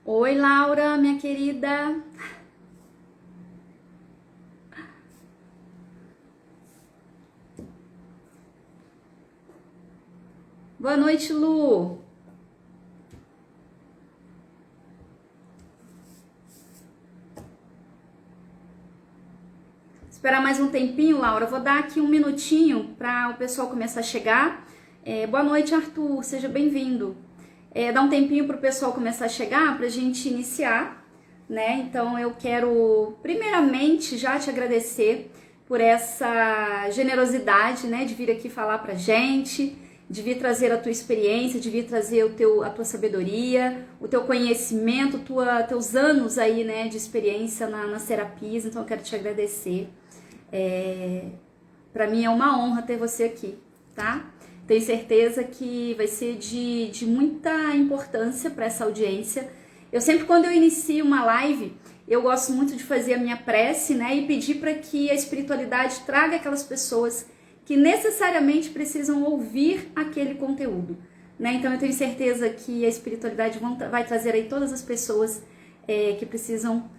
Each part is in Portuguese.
Oi, Laura, minha querida. Boa noite, Lu. Esperar mais um tempinho, Laura. Vou dar aqui um minutinho para o pessoal começar a chegar. Boa noite, Arthur. Seja bem-vindo. Dá um tempinho para o pessoal começar a chegar para a gente iniciar, né? Então eu quero, primeiramente, já te agradecer por essa generosidade, né, de vir aqui falar pra gente, de vir trazer a tua experiência, de vir trazer a tua sabedoria, o teu conhecimento, teus anos aí, né, de experiência nas terapias. Então eu quero te agradecer. Para mim é uma honra ter você aqui, tá? Tenho certeza que vai ser de muita importância para essa audiência. Eu sempre, quando eu inicio uma live, eu gosto muito de fazer a minha prece, né? E pedir para que a espiritualidade traga aquelas pessoas que necessariamente precisam ouvir aquele conteúdo, né? Então eu tenho certeza que a espiritualidade vai trazer aí todas as pessoas que precisam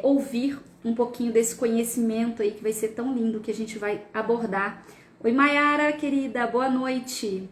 ouvir um pouquinho desse conhecimento aí que vai ser tão lindo que a gente vai abordar. Oi, Mayara, querida, boa noite.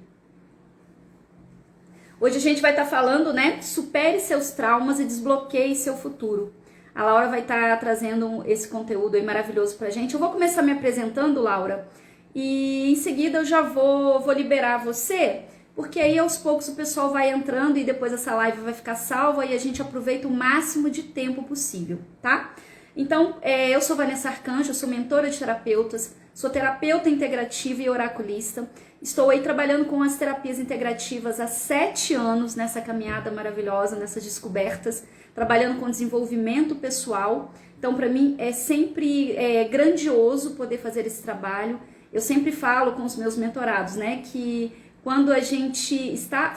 Hoje a gente vai estar falando, né? Supere seus traumas e desbloqueie seu futuro. A Laura vai estar trazendo esse conteúdo aí maravilhoso pra gente. Eu vou começar me apresentando, Laura, e em seguida eu já vou liberar você, porque aí aos poucos o pessoal vai entrando e depois essa live vai ficar salva e a gente aproveita o máximo de tempo possível, tá? Então, eu sou Vanessa Arcanjo, eu sou mentora de terapeutas, sou terapeuta integrativa e oraculista. Estou aí trabalhando com as terapias integrativas há 7 anos nessa caminhada maravilhosa, nessas descobertas, trabalhando com desenvolvimento pessoal. Então, para mim, é sempre grandioso poder fazer esse trabalho. Eu sempre falo com os meus mentorados, né, que quando a gente está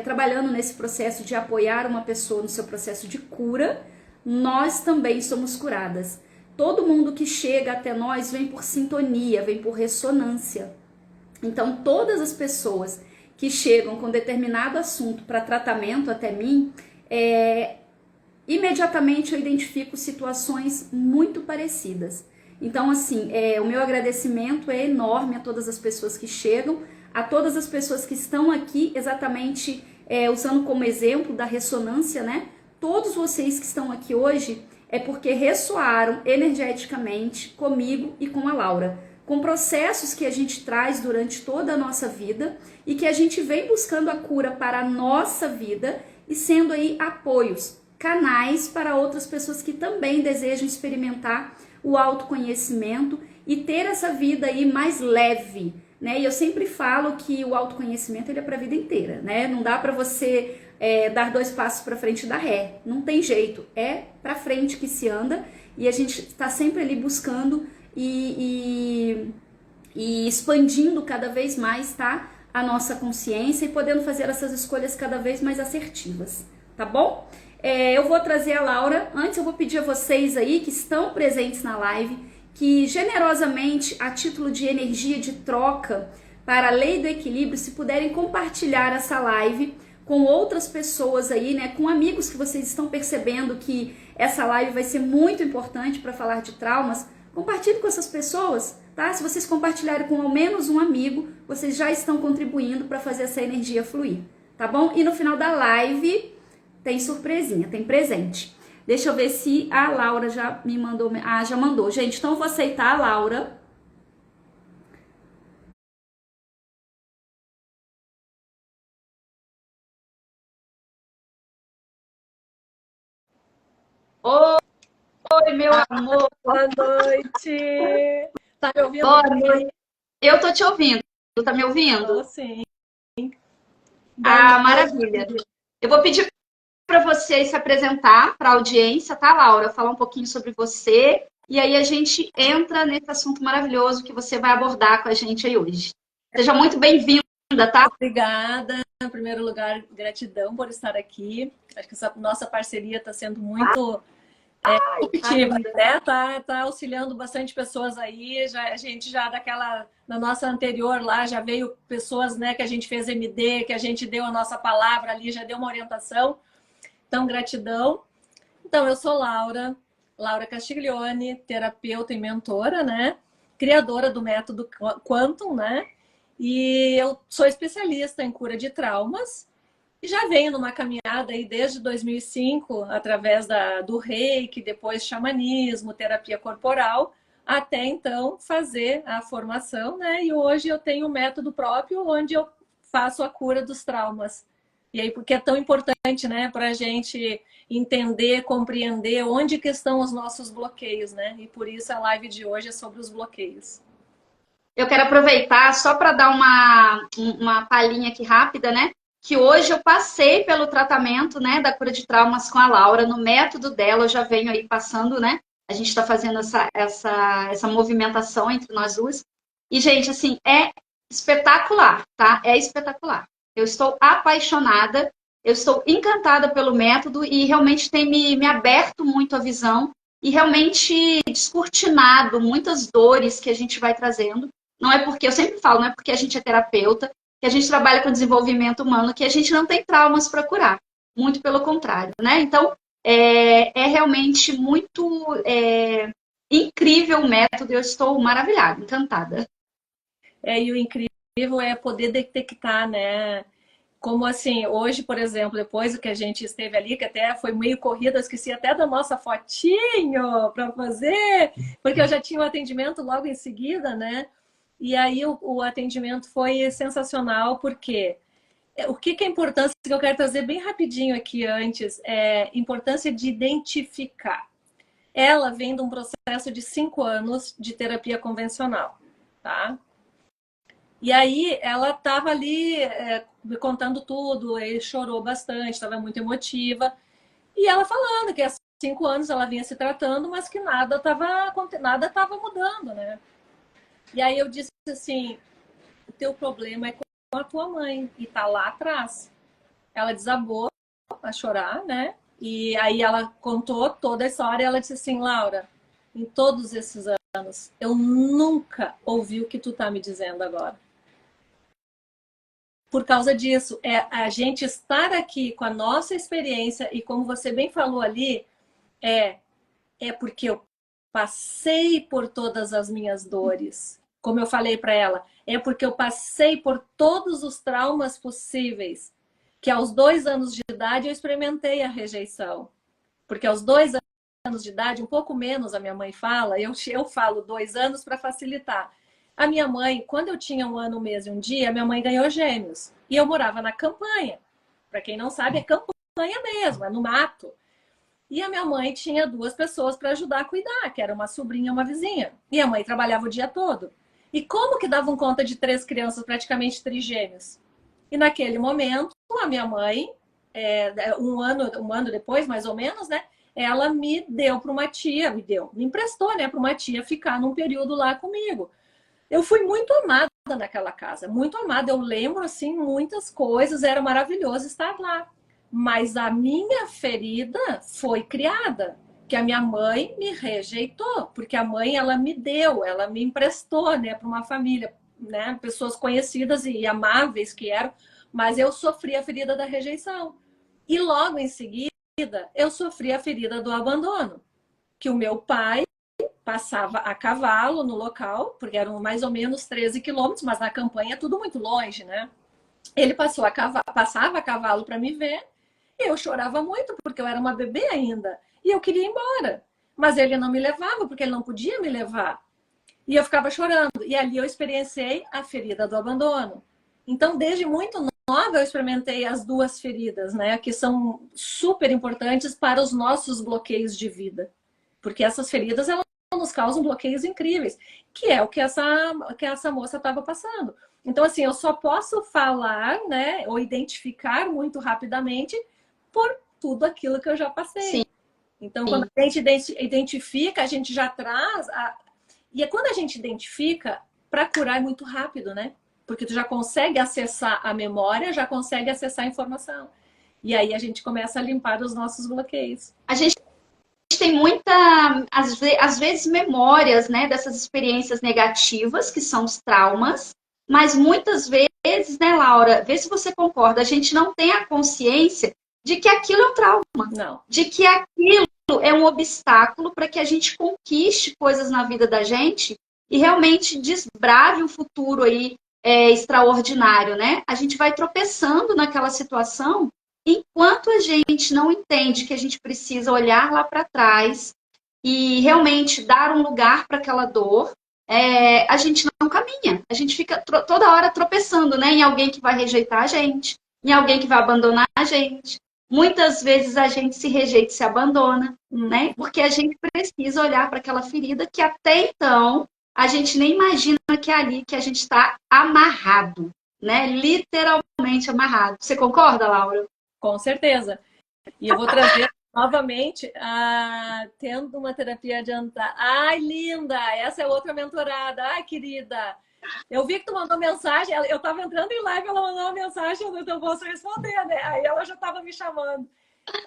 trabalhando nesse processo de apoiar uma pessoa no seu processo de cura, nós também somos curadas. Todo mundo que chega até nós vem por sintonia, vem por ressonância. Então, todas as pessoas que chegam com determinado assunto para tratamento até mim, imediatamente eu identifico situações muito parecidas. Então, assim, o meu agradecimento é enorme a todas as pessoas que chegam, a todas as pessoas que estão aqui exatamente usando como exemplo da ressonância, né? Todos vocês que estão aqui hoje é porque ressoaram energeticamente comigo e com a Laura, com processos que a gente traz durante toda a nossa vida e que a gente vem buscando a cura para a nossa vida e sendo aí apoios, canais para outras pessoas que também desejam experimentar o autoconhecimento e ter essa vida aí mais leve, né? E eu sempre falo que o autoconhecimento ele é para a vida inteira, né? Não dá para você dar 2 passos para frente e dar ré, não tem jeito, é para frente que se anda e a gente está sempre ali buscando e expandindo cada vez mais, tá? A nossa consciência e podendo fazer essas escolhas cada vez mais assertivas, tá bom? Eu vou trazer a Laura. Antes eu vou pedir a vocês aí que estão presentes na live, que generosamente, a título de energia de troca para a lei do equilíbrio, se puderem compartilhar essa live com outras pessoas aí, né, com amigos que vocês estão percebendo que essa live vai ser muito importante para falar de traumas, compartilhe com essas pessoas, tá? Se vocês compartilharem com ao menos um amigo, vocês já estão contribuindo para fazer essa energia fluir, tá bom? E no final da live tem surpresinha, tem presente. Deixa eu ver se a Laura já me mandou. Ah, já mandou. Gente, então eu vou aceitar a Laura. Oi, meu amor. Boa noite! Tá me ouvindo Boa bem? noite. Eu tô te ouvindo. Tá me Tô ouvindo? sim. Boa Ah, noite. maravilha. Eu vou pedir para você se apresentar para a audiência, tá, Laura? Falar um pouquinho sobre você. E aí a gente entra nesse assunto maravilhoso que você vai abordar com a gente aí hoje. Seja muito bem-vinda, tá? Obrigada. Em primeiro lugar, gratidão por estar aqui. Acho que essa nossa parceria está sendo muito produtiva, né? Tá auxiliando bastante pessoas aí. A gente já na nossa anterior lá, já veio pessoas, né, que a gente fez MD, que a gente deu a nossa palavra ali, já deu uma orientação. Então, gratidão. Então, eu sou Laura Castiglione, terapeuta e mentora, né? Criadora do método Quantum, né? E eu sou especialista em cura de traumas e já venho numa caminhada aí desde 2005, através do Reiki, depois xamanismo, terapia corporal, até então fazer a formação, né? E hoje eu tenho um método próprio onde eu faço a cura dos traumas. E aí, porque é tão importante, né, para a gente entender, compreender onde que estão os nossos bloqueios, né? E por isso a live de hoje é sobre os bloqueios. Eu quero aproveitar só para dar uma palhinha aqui rápida, né? Que hoje eu passei pelo tratamento, né, da cura de traumas com a Laura, no método dela, eu já venho aí passando, né? A gente está fazendo essa movimentação entre nós duas. E, gente, assim, é espetacular, tá? É espetacular. Eu estou apaixonada, eu estou encantada pelo método e realmente tem me aberto muito a visão e realmente descortinado muitas dores que a gente vai trazendo. Não é porque, eu sempre falo, não é porque a gente é terapeuta, que a gente trabalha com desenvolvimento humano, que a gente não tem traumas para curar. Muito pelo contrário, né? Então, é realmente muito incrível o método, eu estou maravilhada, encantada. E o incrível é poder detectar, né? Como assim, hoje, por exemplo, depois que a gente esteve ali, que até foi meio corrida, eu esqueci até da nossa fotinho para fazer, porque eu já tinha o atendimento logo em seguida, né? E aí o atendimento foi sensacional, porque o que é a importância que eu quero trazer bem rapidinho aqui antes, é importância de identificar. Ela vem de um processo de 5 anos de terapia convencional, tá? E aí ela estava ali me contando tudo, ele chorou bastante, estava muito emotiva. E ela falando que há 5 anos ela vinha se tratando, mas que nada tava mudando, né? E aí eu disse assim, o teu problema é com a tua mãe, e tá lá atrás. Ela desabou a chorar, né? E aí ela contou toda a história e ela disse assim, Laura, em todos esses anos, eu nunca ouvi o que tu tá me dizendo agora. Por causa disso, é a gente estar aqui com a nossa experiência e como você bem falou ali, é porque eu passei por todas as minhas dores. Como eu falei para ela, é porque eu passei por todos os traumas possíveis. Que aos 2 anos de idade eu experimentei a rejeição. Porque aos 2 anos de idade, um pouco menos a minha mãe fala, eu falo 2 anos para facilitar. A minha mãe, quando eu tinha 1 ano, 1 mês e 1 dia, minha mãe ganhou gêmeos. E eu morava na campanha. Para quem não sabe, é campanha mesmo, é no mato. E a minha mãe tinha 2 pessoas para ajudar a cuidar, que era uma sobrinha e uma vizinha. E a mãe trabalhava o dia todo. E como que davam conta de 3 crianças, praticamente trigêmeos? E naquele momento, a minha mãe, um ano depois, mais ou menos, né? Ela me deu para uma tia, me emprestou, né, para uma tia ficar num período lá comigo. Eu fui muito amada naquela casa, muito amada. Eu lembro, assim, muitas coisas, era maravilhoso estar lá. Mas a minha ferida foi criada, que a minha mãe me rejeitou, porque a mãe, ela me deu, ela me emprestou, né, para uma família, né, pessoas conhecidas e amáveis que eram, mas eu sofri a ferida da rejeição. E logo em seguida, eu sofri a ferida do abandono, que o meu pai passava a cavalo no local, porque eram mais ou menos 13 quilômetros, mas na campanha é tudo muito longe, né? Ele passava a cavalo para me ver, e eu chorava muito, porque eu era uma bebê ainda, e eu queria ir embora. Mas ele não me levava, porque ele não podia me levar. E eu ficava chorando. E ali eu experienciei a ferida do abandono. Então, desde muito nova, eu experimentei as 2 feridas, né? Que são super importantes para os nossos bloqueios de vida. Porque essas feridas, elas nos causam bloqueios incríveis, que é o que essa moça estava passando. Então, assim, eu só posso falar, né, ou identificar muito rapidamente por tudo aquilo que eu já passei. Sim. Então, quando a gente identifica, a gente já traz... E é quando a gente identifica, para curar é muito rápido, né? Porque tu já consegue acessar a memória, já consegue acessar a informação. E aí a gente começa a limpar os nossos bloqueios. A gente tem às vezes, memórias, né, dessas experiências negativas, que são os traumas, mas muitas vezes, né, Laura, vê se você concorda, a gente não tem a consciência de que aquilo é um trauma, Não. de que aquilo é um obstáculo para que a gente conquiste coisas na vida da gente e realmente desbrave um futuro aí extraordinário, né? A gente vai tropeçando naquela situação enquanto a gente não entende que a gente precisa olhar lá para trás e realmente dar um lugar para aquela dor, a gente não caminha. A gente fica toda hora tropeçando, né? Em alguém que vai rejeitar a gente, em alguém que vai abandonar a gente. Muitas vezes a gente se rejeita e se abandona, né? Porque a gente precisa olhar para aquela ferida que até então a gente nem imagina que é ali que a gente está amarrado, né? Literalmente amarrado. Você concorda, Laura? Com certeza. E eu vou trazer novamente tendo uma terapia adiantada. Ai, linda! Essa é outra mentorada. Ai, querida! Eu vi que tu mandou mensagem, eu estava entrando em live, ela mandou uma mensagem, eu não posso responder, né? Aí ela já estava me chamando.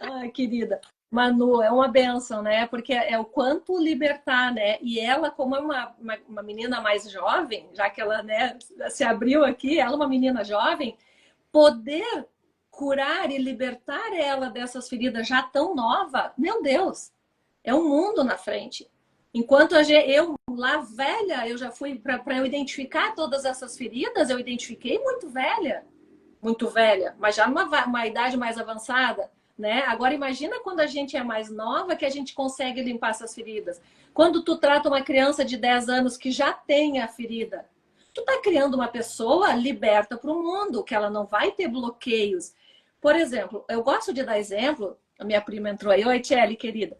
Ai, querida. Manu, é uma benção, né? Porque é o quanto libertar, né? E ela, como é uma menina mais jovem, já que ela, né, se abriu aqui, ela é uma menina jovem, poder curar e libertar ela dessas feridas já tão nova, meu Deus, é um mundo na frente. Enquanto eu lá velha, eu já fui para eu identificar todas essas feridas, eu identifiquei muito velha, mas já numa idade mais avançada, né? Agora imagina quando a gente é mais nova que a gente consegue limpar essas feridas. Quando tu trata uma criança de 10 anos que já tem a ferida, tu tá criando uma pessoa liberta para o mundo, que ela não vai ter bloqueios. Por exemplo, eu gosto de dar exemplo, a minha prima entrou aí, oi, Tchelle, querida.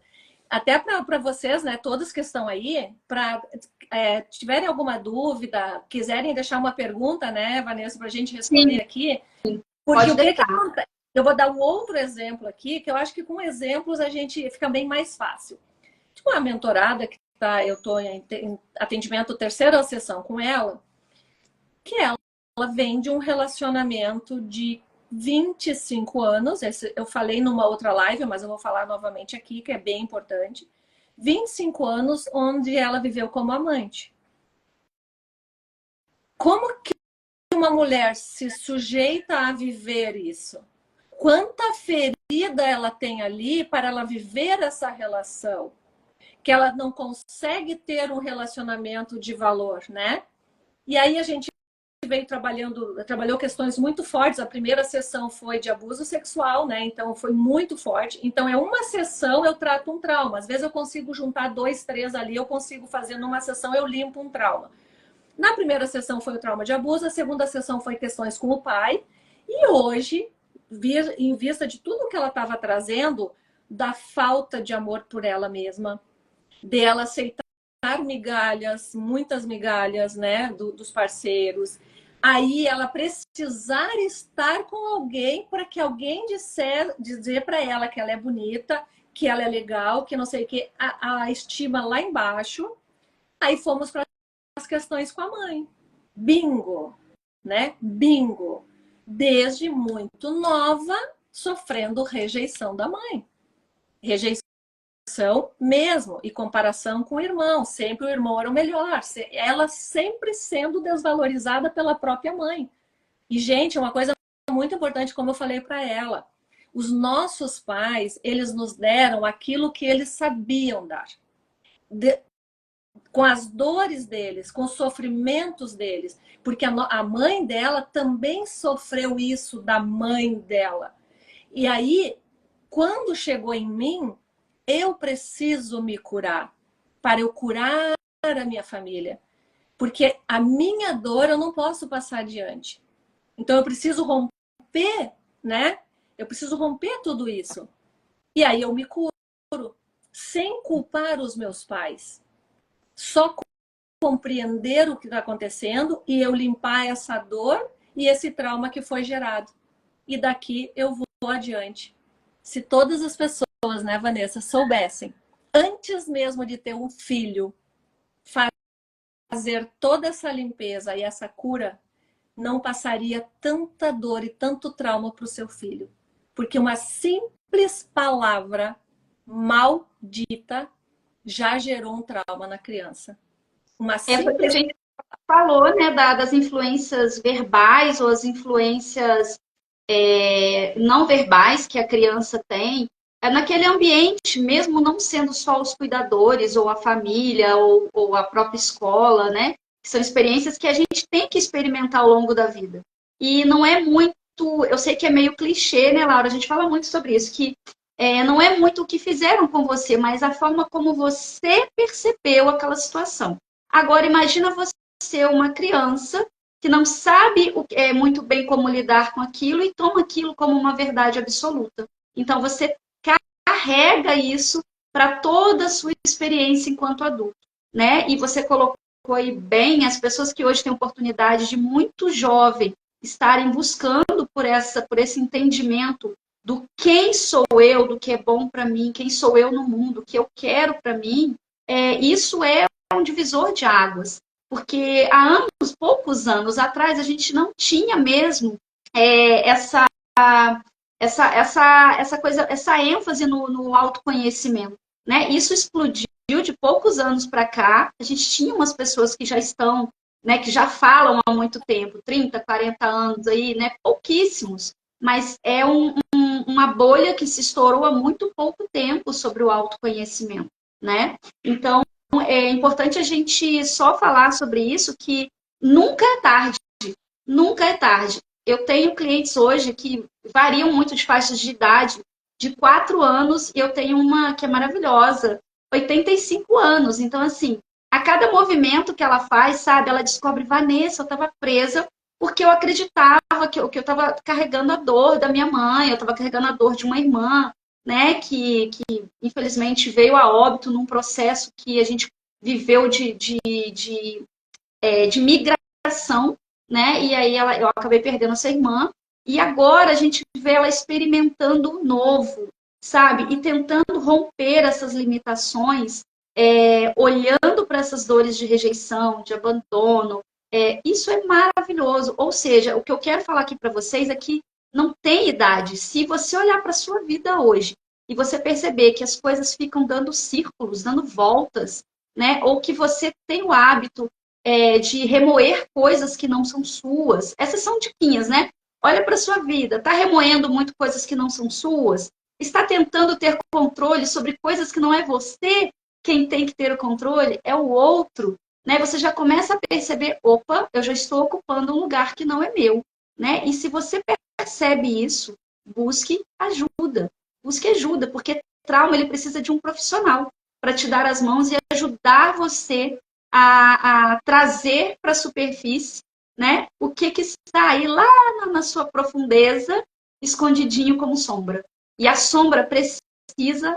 Até para vocês, né, todos que estão aí, para tiverem alguma dúvida, quiserem deixar uma pergunta, né, Vanessa, para a gente responder. Sim. Aqui. Porque o que acontece? Eu vou dar um outro exemplo aqui, que eu acho que com exemplos a gente fica bem mais fácil. Tipo, uma mentorada que tá, eu estou em atendimento, terceira sessão com ela, que ela vem de um relacionamento de 25 anos. Eu falei numa outra live, mas eu vou falar novamente aqui, que é bem importante. 25 anos onde ela viveu como amante. Como que uma mulher se sujeita a viver isso? Quanta ferida ela tem ali para ela viver essa relação? Que ela não consegue ter um relacionamento de valor, né? E aí a gente trabalhou questões muito fortes. A primeira sessão foi de abuso sexual, né? Então foi muito forte. Então é uma sessão, eu trato um trauma. Às vezes eu consigo juntar 2, 3 ali, eu consigo fazer numa sessão, eu limpo um trauma. Na primeira sessão foi o trauma de abuso, a segunda sessão foi questões com o pai. E hoje, em vista de tudo que ela estava trazendo, da falta de amor por ela mesma, dela aceitar migalhas, muitas migalhas, né, dos parceiros. Aí ela precisar estar com alguém para que alguém dizer para ela que ela é bonita, que ela é legal, que não sei o que, a estima lá embaixo. Aí fomos para as questões com a mãe. Bingo, né? Bingo. Desde muito nova, sofrendo rejeição da mãe. Rejeição mesmo, e comparação com o irmão. Sempre o irmão era o melhor. Ela sempre sendo desvalorizada pela própria mãe. E, gente, uma coisa muito importante, como eu falei para ela, os nossos pais, eles nos deram aquilo que eles sabiam dar. Com as dores deles, com os sofrimentos deles. Porque a mãe dela também sofreu isso da mãe dela. E aí, quando chegou em mim, eu preciso me curar, para eu curar a minha família. Porque a minha dor eu não posso passar adiante. Então eu preciso romper, né? Eu preciso romper tudo isso. E aí eu me curo, sem culpar os meus pais. Só compreender o que está acontecendo e eu limpar essa dor e esse trauma que foi gerado. E daqui eu vou adiante. Se todas as pessoas, né, Vanessa, soubessem, antes mesmo de ter um filho, fazer toda essa limpeza e essa cura, não passaria tanta dor e tanto trauma para o seu filho. Porque uma simples palavra maldita já gerou um trauma na criança. Uma simples... porque a gente falou, né, das influências verbais ou as influências não verbais que a criança tem, naquele ambiente, mesmo não sendo só os cuidadores, ou a família, ou a própria escola, né? São experiências que a gente tem que experimentar ao longo da vida. E não é muito, eu sei que é meio clichê, né, Laura? A gente fala muito sobre isso, que não é muito o que fizeram com você, mas a forma como você percebeu aquela situação. Agora, imagina você, uma criança, que não sabe muito bem como lidar com aquilo e toma aquilo como uma verdade absoluta. Então, você carrega isso para toda a sua experiência enquanto adulto, né? E você colocou aí bem as pessoas que hoje têm oportunidade de muito jovem estarem buscando por esse entendimento do quem sou eu, do que é bom para mim, quem sou eu no mundo, o que eu quero para mim. Isso é um divisor de águas, porque há anos, poucos anos atrás, a gente não tinha mesmo essa coisa, essa ênfase no autoconhecimento, né? Isso explodiu de poucos anos para cá. A gente tinha umas pessoas que já estão, né, que já falam há muito tempo, 30, 40 anos aí, né? Pouquíssimos, mas é uma bolha que se estourou há muito pouco tempo sobre o autoconhecimento, né? Então, é importante a gente só falar sobre isso, que nunca é tarde, nunca é tarde. Eu tenho clientes hoje que variam muito de faixas de idade, de 4 anos, e eu tenho uma que é maravilhosa, 85 anos. Então, assim, a cada movimento que ela faz, sabe, ela descobre, Vanessa, eu estava presa porque eu acreditava que eu estava carregando a dor da minha mãe, eu estava carregando a dor de uma irmã, né, que infelizmente veio a óbito num processo que a gente viveu de migração, né? E aí eu acabei perdendo essa irmã. E agora a gente vê ela experimentando o novo, sabe? E tentando romper essas limitações, olhando para essas dores de rejeição, de abandono. Isso é maravilhoso. Ou seja, o que eu quero falar aqui para vocês é que não tem idade. Se você olhar para a sua vida hoje e você perceber que as coisas ficam dando círculos, dando voltas, né? Ou que você tem o hábito de remoer coisas que não são suas. Essas são diquinhas, né? Olha para sua vida, está remoendo muito coisas que não são suas? Está tentando ter controle sobre coisas que não é você quem tem que ter o controle, é o outro, né? Você já começa a perceber, opa, eu já estou ocupando um lugar que não é meu, né? E se você percebe isso, busque ajuda. Busque ajuda, porque trauma ele precisa de um profissional para te dar as mãos e ajudar você a trazer para a superfície, né, o que está aí lá na sua profundeza, escondidinho como sombra. E a sombra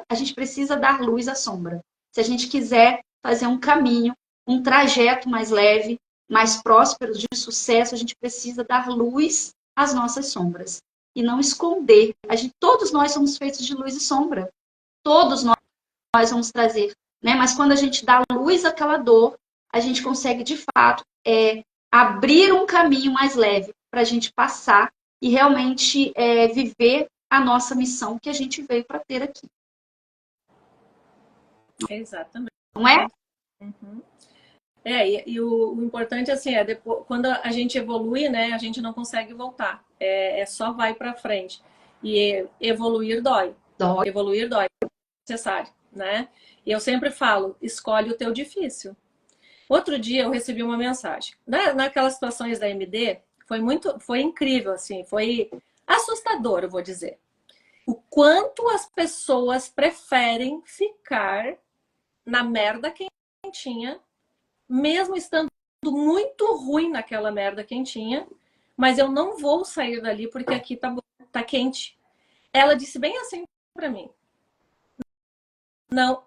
a gente precisa dar luz à sombra. Se a gente quiser fazer um caminho, um trajeto mais leve, mais próspero, de sucesso, a gente precisa dar luz às nossas sombras. E não esconder. Todos nós somos feitos de luz e sombra. Todos nós vamos trazer. Né? Mas quando a gente dá luz àquela dor, a gente consegue, de fato, abrir um caminho mais leve para a gente passar e realmente viver a nossa missão que a gente veio para ter aqui. Exatamente. Não é? Uhum. E o importante assim depois, quando a gente evolui, né, a gente não consegue voltar. Só vai para frente. E evoluir dói. Dói. Evoluir dói, é necessário, né? E eu sempre falo, escolhe o teu difícil. Outro dia eu recebi uma mensagem. Naquelas situações da MD, foi incrível, assim, foi assustador, eu vou dizer. O quanto as pessoas preferem ficar na merda quentinha, mesmo estando muito ruim naquela merda quentinha, mas eu não vou sair dali porque aqui tá quente. Ela disse bem assim pra mim. Não,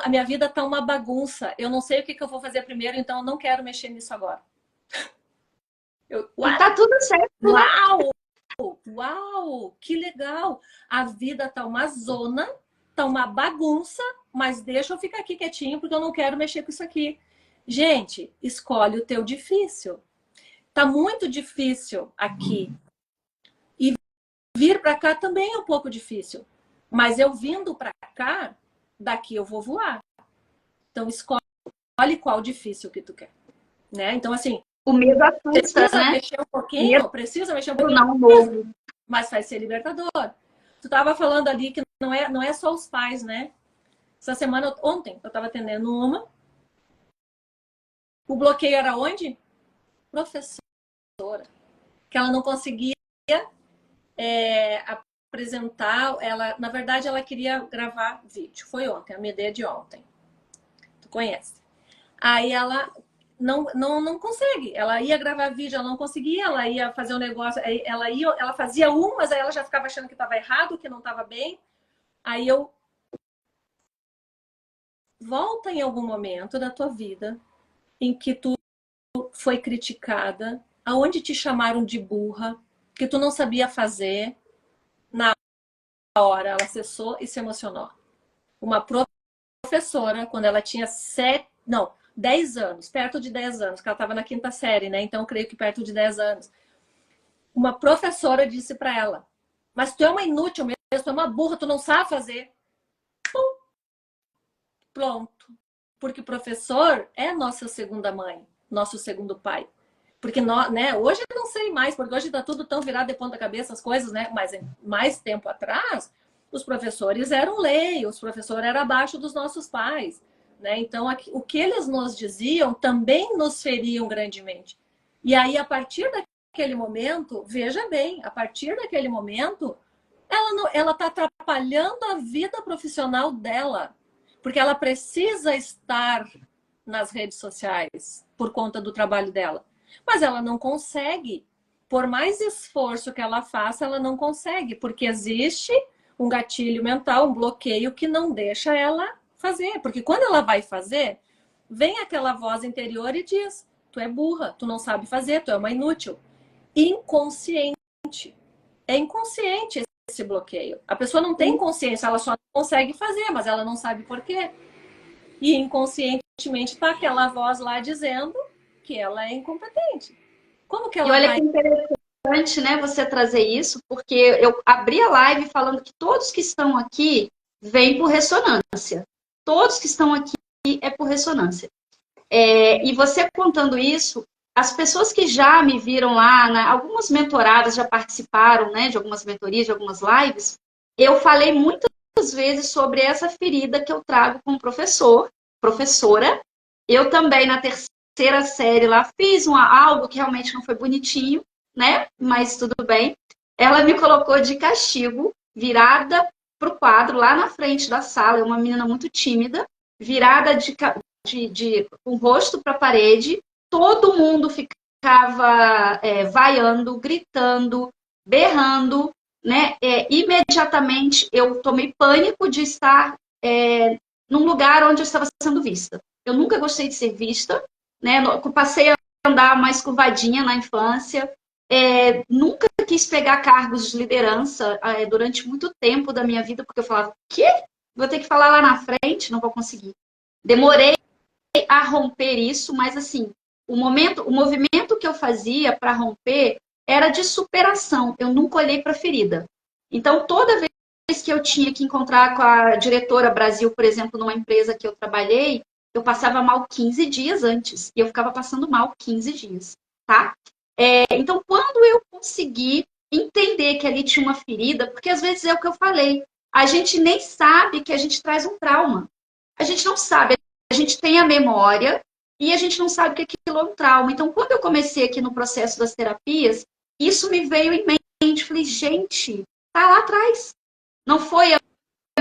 a minha vida tá uma bagunça. Eu não sei o que eu vou fazer primeiro, então eu não quero mexer nisso agora. E tá tudo certo. Uau! Uau! Que legal! A vida tá uma zona, tá uma bagunça, mas deixa eu ficar aqui quietinho porque eu não quero mexer com isso aqui. Gente, escolhe o teu difícil. Tá muito difícil aqui. E vir para cá também é um pouco difícil. Mas eu vindo para cá, daqui eu vou voar. Então escolhe qual difícil que tu quer, né? Então assim, o medo assusta, precisa né? mexer um pouquinho, precisa mexer um pouquinho. Não, novo. mas vai ser libertador. Tu estava falando ali que não é só os pais, né? Essa semana, ontem, eu estava atendendo uma. O bloqueio era onde? Professora. Que ela não conseguia apresentar. Ela, na verdade, ela queria gravar vídeo. Foi ontem, a minha ideia de ontem. Tu conhece. Aí ela não consegue. Ela ia gravar vídeo, ela não conseguia. Ela ia fazer um negócio, ela fazia um, mas aí ela já ficava achando que estava errado, que não estava bem. Aí eu... Volta em algum momento da tua vida em que tu foi criticada, aonde te chamaram de burra, que tu não sabia fazer. Na hora ela cessou e se emocionou. Uma professora, quando ela tinha 10 anos, perto de 10 anos, que ela estava na quinta série, né? Então, eu creio que perto de 10 anos. Uma professora disse para ela, mas tu é uma inútil mesmo, tu é uma burra, tu não sabe fazer. Pum. Pronto. Porque o professor é nossa segunda mãe, nosso segundo pai. Porque nós, né, hoje eu não sei mais, porque hoje está tudo tão virado de ponta cabeça as coisas, né? Mas mais tempo atrás, os professores eram lei, os professores eram abaixo dos nossos pais. Né? Então, o que eles nos diziam também nos feriam grandemente. E aí, a partir daquele momento, veja bem, a partir daquele momento, ela está atrapalhando a vida profissional dela. Porque ela precisa estar nas redes sociais por conta do trabalho dela. Mas ela não consegue. Por mais esforço que ela faça, ela não consegue. Porque existe um gatilho mental, um bloqueio que não deixa ela fazer. Porque quando ela vai fazer, vem aquela voz interior e diz: tu é burra, tu não sabe fazer, tu é uma inútil. Inconsciente. É inconsciente esse bloqueio. A pessoa não tem consciência, ela só não consegue fazer, mas ela não sabe por quê. E inconscientemente está aquela voz lá dizendo que ela é incompetente. Como que ela E olha vai... que interessante, né, você trazer isso, porque eu abri a live falando que todos que estão aqui vêm por ressonância. Todos que estão aqui é por ressonância. E você contando isso, as pessoas que já me viram lá, né, algumas mentoradas já participaram, né, de algumas mentorias, de algumas lives, eu falei muitas vezes sobre essa ferida que eu trago como professora. Eu também, na terceira série lá, fiz algo que realmente não foi bonitinho, né, mas tudo bem. Ela me colocou de castigo, virada para o quadro, lá na frente da sala, é uma menina muito tímida, virada com o rosto para a parede, todo mundo ficava vaiando, gritando, berrando, né? Imediatamente eu tomei pânico de estar num lugar onde eu estava sendo vista. Eu nunca gostei de ser vista, né? Eu passei a andar mais curvadinha na infância, nunca quis pegar cargos de liderança durante muito tempo da minha vida, porque eu falava, quê? Vou ter que falar lá na frente, não vou conseguir. Demorei a romper isso, mas assim, o movimento que eu fazia para romper era de superação. Eu nunca olhei para a ferida. Então, toda vez que eu tinha que encontrar com a diretora Brasil, por exemplo, numa empresa que eu trabalhei, eu passava mal 15 dias antes. E eu ficava passando mal 15 dias, tá? Então, quando eu consegui entender que ali tinha uma ferida, porque às vezes é o que eu falei, a gente nem sabe que a gente traz um trauma. A gente não sabe. A gente tem a memória e a gente não sabe que aquilo é um trauma. Então, quando eu comecei aqui no processo das terapias, isso me veio em mente. Falei, gente, tá lá atrás. Não foi a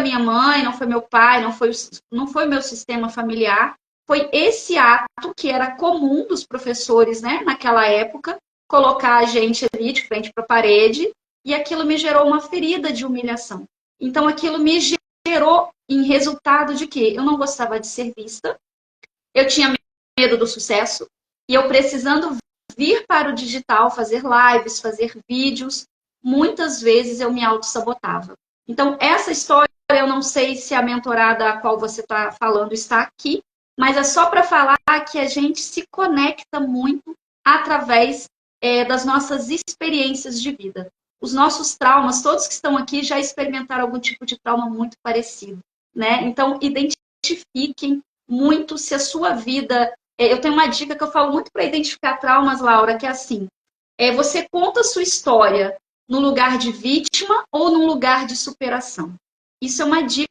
minha mãe, não foi meu pai, não foi o meu sistema familiar. Foi esse ato que era comum dos professores, né, naquela época, colocar a gente ali de frente para a parede, e aquilo me gerou uma ferida de humilhação. Então, aquilo me gerou em resultado de que eu não gostava de ser vista, eu tinha medo do sucesso, e eu precisando vir para o digital, fazer lives, fazer vídeos, muitas vezes eu me auto-sabotava. Então, essa história, eu não sei se a mentorada a qual você está falando está aqui, mas é só para falar que a gente se conecta muito através das nossas experiências de vida. Os nossos traumas, todos que estão aqui já experimentaram algum tipo de trauma muito parecido, né? Então, identifiquem muito se a sua vida... Eu tenho uma dica que eu falo muito para identificar traumas, Laura, que é assim, você conta a sua história no lugar de vítima ou num lugar de superação. Isso é uma dica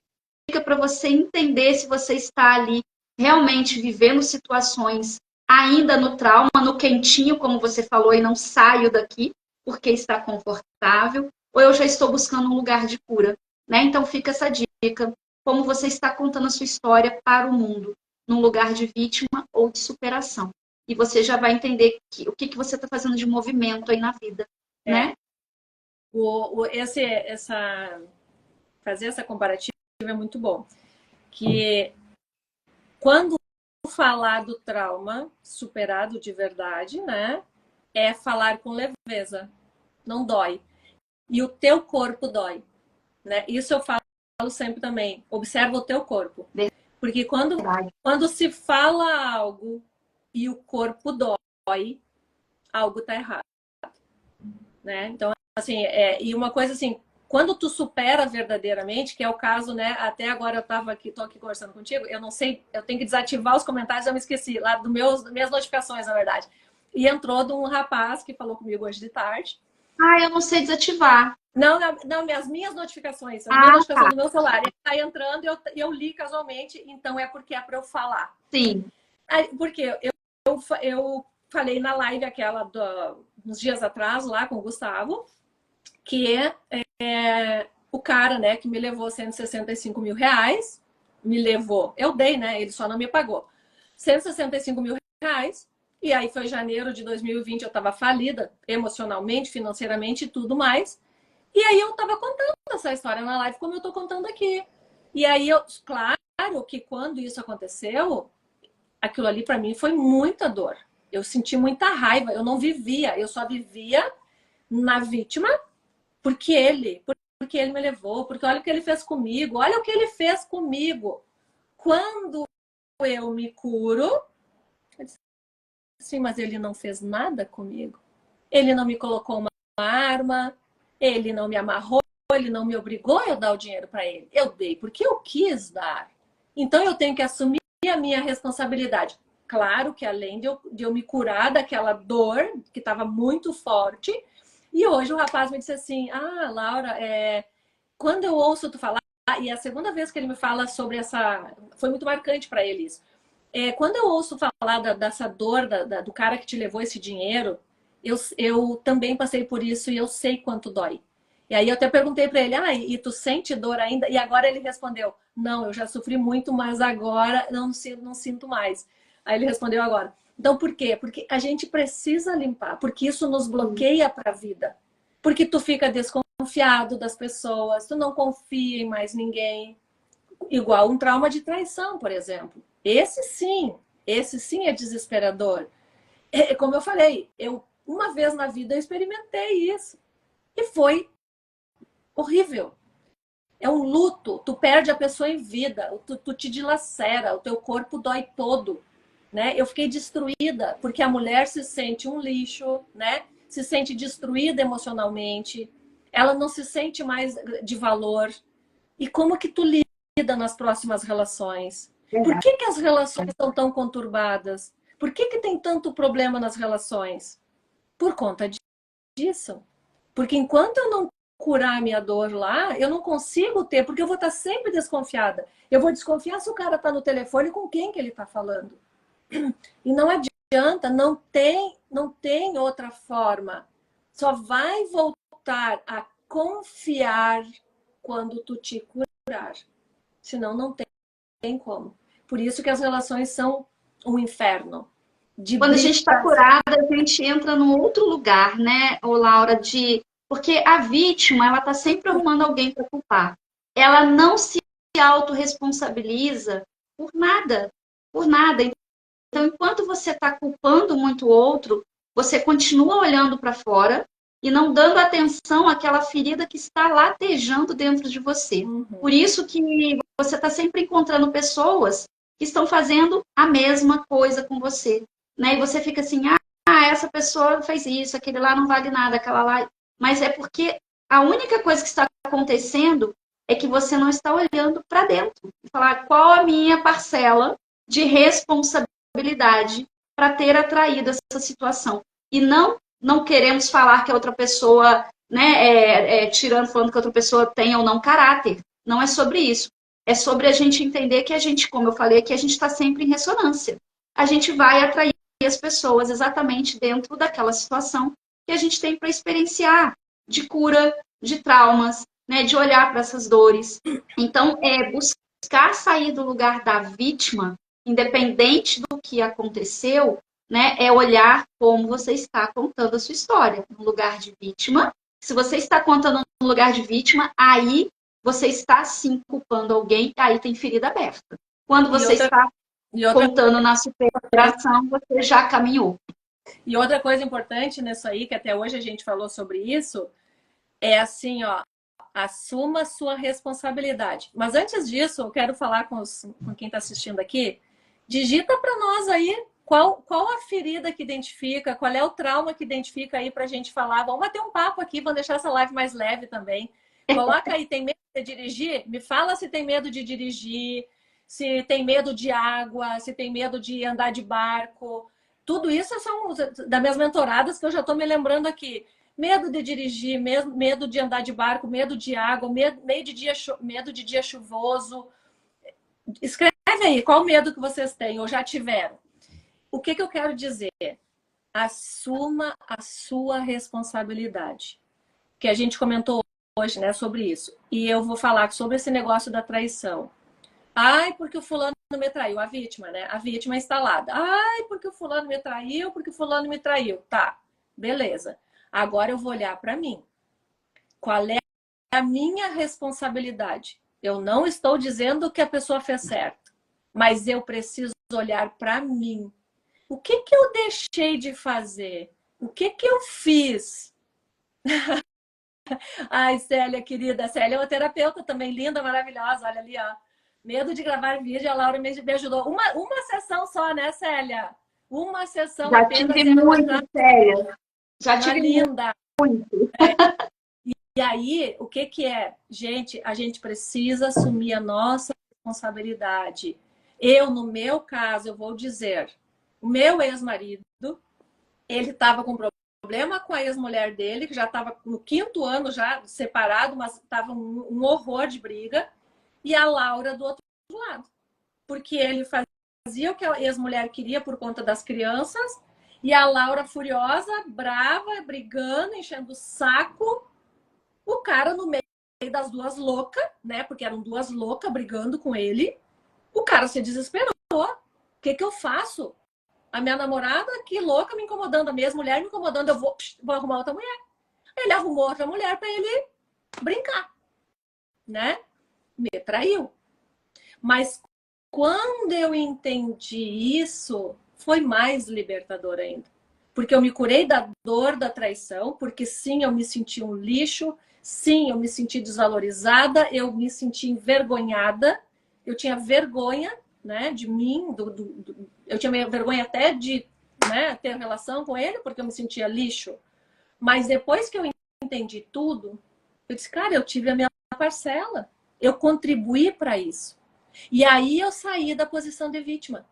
para você entender se você está ali realmente vivendo situações ainda no trauma, no quentinho, como você falou, e não saio daqui porque está confortável, ou eu já estou buscando um lugar de cura, né? Então fica essa dica, como você está contando a sua história para o mundo, num lugar de vítima ou de superação. E você já vai entender o que você está fazendo de movimento aí na vida, né? Fazer essa comparativa é muito bom. Que quando falar do trauma superado de verdade, né? É falar com leveza. Não dói. E o teu corpo dói, né? Isso eu falo sempre também. Observa o teu corpo. Porque quando se fala algo e o corpo dói, algo tá errado, né? Então, assim, e uma coisa assim, quando tu supera verdadeiramente, que é o caso, né? Até agora eu tô aqui conversando contigo, eu não sei, eu tenho que desativar os comentários, eu me esqueci, lá das minhas notificações, na verdade. E entrou de um rapaz que falou comigo hoje de tarde. Eu não sei desativar. Não, as minhas notificações, as minhas notificações do meu celular. Ele tá entrando e eu li casualmente, então é porque é para eu falar. Sim. Porque eu falei na live aquela uns dias atrás, lá com o Gustavo, que o cara, né, que me levou 165 mil reais, me levou, eu dei, né, ele só não me pagou, 165 mil reais, e aí foi janeiro de 2020, eu estava falida, emocionalmente, financeiramente e tudo mais, e aí eu estava contando essa história na live, como eu estou contando aqui. E aí, claro que quando isso aconteceu, aquilo ali para mim foi muita dor. Eu senti muita raiva, eu não vivia, eu só vivia na vítima porque ele me levou, porque olha o que ele fez comigo, olha o que ele fez comigo. Quando eu me curo, eu disse assim, mas ele não fez nada comigo. Ele não me colocou uma arma, ele não me amarrou, ele não me obrigou a eu dar o dinheiro para ele. Eu dei porque eu quis dar. Então eu tenho que assumir a minha responsabilidade. Claro que além de eu me curar daquela dor que estava muito forte, e hoje o rapaz me disse assim, Laura, quando eu ouço tu falar, e é a segunda vez que ele me fala sobre essa, foi muito marcante para ele isso. Quando eu ouço falar dessa dor do cara que te levou esse dinheiro, eu também passei por isso e eu sei quanto dói. E aí eu até perguntei para ele, e tu sente dor ainda? E agora ele respondeu, não, eu já sofri muito, mas agora não sinto mais. Aí ele respondeu agora. Então por quê? Porque a gente precisa limpar, porque isso nos bloqueia para a vida. Porque tu fica desconfiado das pessoas, tu não confia em mais ninguém. Igual um trauma de traição, por exemplo. Esse sim é desesperador. Como eu falei, uma vez na vida eu experimentei isso. E foi horrível. É um luto, tu perde a pessoa em vida, tu te dilacera, o teu corpo dói todo, né? Eu fiquei destruída, porque a mulher se sente um lixo, né? Se sente destruída emocionalmente, ela não se sente mais de valor. E como que tu lida nas próximas relações? Por que as relações são tão conturbadas? Por que tem tanto problema nas relações? Por conta disso. Porque enquanto eu não curar a minha dor lá, eu não consigo ter, porque eu vou estar sempre desconfiada. Eu vou desconfiar se o cara está no telefone com quem que ele está falando. E não adianta, não tem outra forma. Só vai voltar a confiar quando tu te curar. Senão não tem como. Por isso que as relações são um inferno. Quando a gente está curada, a gente entra num outro lugar, né, Laura, porque a vítima, ela está sempre arrumando alguém para culpar. Ela não se autorresponsabiliza por nada, por nada. Então, enquanto você está culpando muito o outro, você continua olhando para fora e não dando atenção àquela ferida que está latejando dentro de você. Por isso que você está sempre encontrando pessoas que estão fazendo a mesma coisa com você, né? E você fica assim, essa pessoa fez isso, aquele lá não vale nada, aquela lá... Mas é porque a única coisa que está acontecendo é que você não está olhando para dentro. E falar qual a minha parcela de responsabilidade para ter atraído essa situação. E não queremos falar que a outra pessoa né, tirando, falando que outra pessoa tem ou não caráter. Não é sobre isso. É sobre a gente entender que a gente, como eu falei aqui, a gente está sempre em ressonância. A gente vai atrair as pessoas exatamente dentro daquela situação que a gente tem para experienciar de cura, de traumas, né, de olhar para essas dores. Então, buscar sair do lugar da vítima, independente do que aconteceu, né, é olhar como você está contando a sua história, no lugar de vítima. Se você está contando no lugar de vítima, aí você está sim culpando alguém, aí tem ferida aberta. Quando você está contando na superação, você já caminhou. E outra coisa importante nisso aí, que até hoje a gente falou sobre isso, é assim, ó, assuma sua responsabilidade. Mas antes disso, eu quero falar com quem está assistindo aqui. Digita para nós aí qual a ferida que identifica, qual é o trauma que identifica aí para a gente falar. Vamos bater um papo aqui, vamos deixar essa live mais leve também. Coloca aí, tem medo de dirigir? Me fala se tem medo de dirigir, se tem medo de água, se tem medo de andar de barco. Tudo isso são das minhas mentoradas que eu já estou me lembrando aqui. Medo de dirigir, medo de andar de barco, medo de água, medo de dia chuvoso. Escreve aí, qual medo que vocês têm ou já tiveram. O que eu quero dizer? Assuma a sua responsabilidade. Que a gente comentou hoje, né, sobre isso. E eu vou falar sobre esse negócio da traição. Ai, porque o fulano me traiu. A vítima, né? A vítima instalada. Ai, porque o fulano me traiu, porque o fulano me traiu. Tá, beleza. Agora eu vou olhar para mim. Qual é a minha responsabilidade? Eu não estou dizendo que a pessoa fez certo, mas eu preciso olhar para mim. O que eu deixei de fazer? O que eu fiz? Ai, Célia, querida. Célia é uma terapeuta também, linda, maravilhosa. Olha ali, ó. Medo de gravar vídeo, a Laura me ajudou. Uma sessão só, né, Célia? Uma sessão Já apenas. tive muito, Célia. Já tive linda. Muito. E aí, o que é? Gente, a gente precisa assumir a nossa responsabilidade. Eu, no meu caso, eu vou dizer, o meu ex-marido, ele estava com problema com a ex-mulher dele, que já estava no 5º ano já separado, mas estava um horror de briga, e a Laura do outro lado. Porque ele fazia o que a ex-mulher queria por conta das crianças, e a Laura furiosa, brava, brigando, enchendo o saco, o cara no meio das duas loucas, né? Porque eram duas loucas brigando com ele. O cara se desesperou. O que eu faço? A minha namorada, que louca, me incomodando. A minha mulher me incomodando. Eu vou arrumar outra mulher. Ele arrumou outra mulher para ele brincar, né? Me traiu. Mas quando eu entendi isso, foi mais libertador ainda. Porque eu me curei da dor da traição, porque sim, eu me senti um lixo, sim, eu me senti desvalorizada, eu me senti envergonhada, eu tinha vergonha, né, de mim, eu tinha vergonha até de, né, ter relação com ele, porque eu me sentia lixo. Mas depois que eu entendi tudo, eu disse, cara, eu tive a minha parcela, eu contribuí para isso. E aí eu saí da posição de vítima.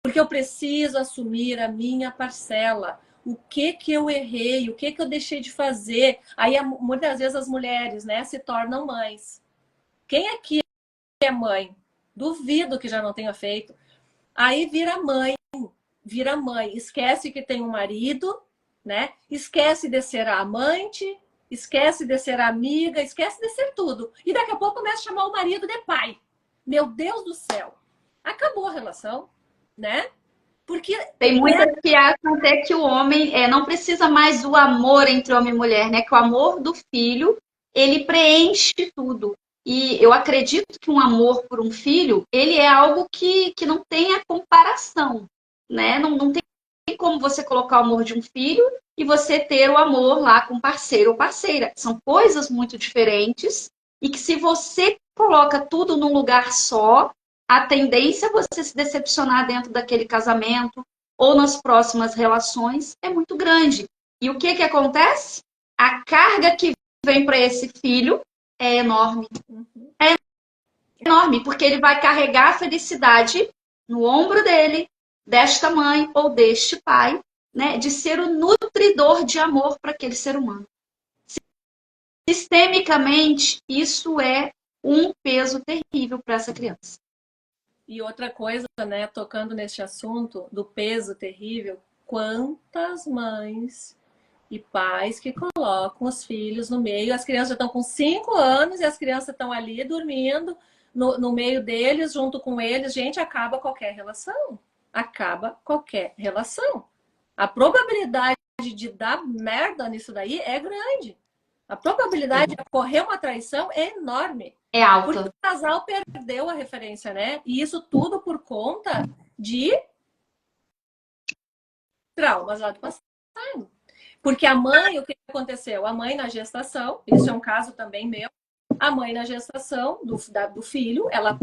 Porque eu preciso assumir a minha parcela. O que eu errei, o que eu deixei de fazer. Aí muitas vezes as mulheres, né, se tornam mães. Quem aqui é mãe? Duvido que já não tenha feito. Aí vira mãe. Esquece que tem um marido, né? Esquece de ser a amante, esquece de ser amiga, esquece de ser tudo. E daqui a pouco começa a chamar o marido de pai. Meu Deus do céu. Acabou a relação, né? Porque tem muitas que acham até que o homem não precisa mais do amor entre homem e mulher, né? Que o amor do filho, ele preenche tudo. E eu acredito que um amor por um filho, ele é algo que não tem a comparação, né? Não tem como você colocar o amor de um filho e você ter o amor lá com parceiro ou parceira. São coisas muito diferentes e que se você coloca tudo num lugar só, a tendência é você se decepcionar dentro daquele casamento ou nas próximas relações é muito grande. E o que acontece? A carga que vem para esse filho é enorme. É enorme, porque ele vai carregar a felicidade no ombro dele, desta mãe ou deste pai, né, de ser o nutridor de amor para aquele ser humano. Sistemicamente, isso é um peso terrível para essa criança. E outra coisa, né, tocando nesse assunto do peso terrível, quantas mães e pais que colocam os filhos no meio, as crianças já estão com 5 anos e as crianças estão ali dormindo no meio deles, junto com eles, gente, acaba qualquer relação. Acaba qualquer relação. A probabilidade de dar merda nisso daí é grande. A probabilidade de ocorrer uma traição é enorme. É alta. Porque o casal perdeu a referência, né? E isso tudo por conta de traumas lá do passado. Porque a mãe, o que aconteceu? A mãe na gestação, isso é um caso também meu, a mãe na gestação do filho, ela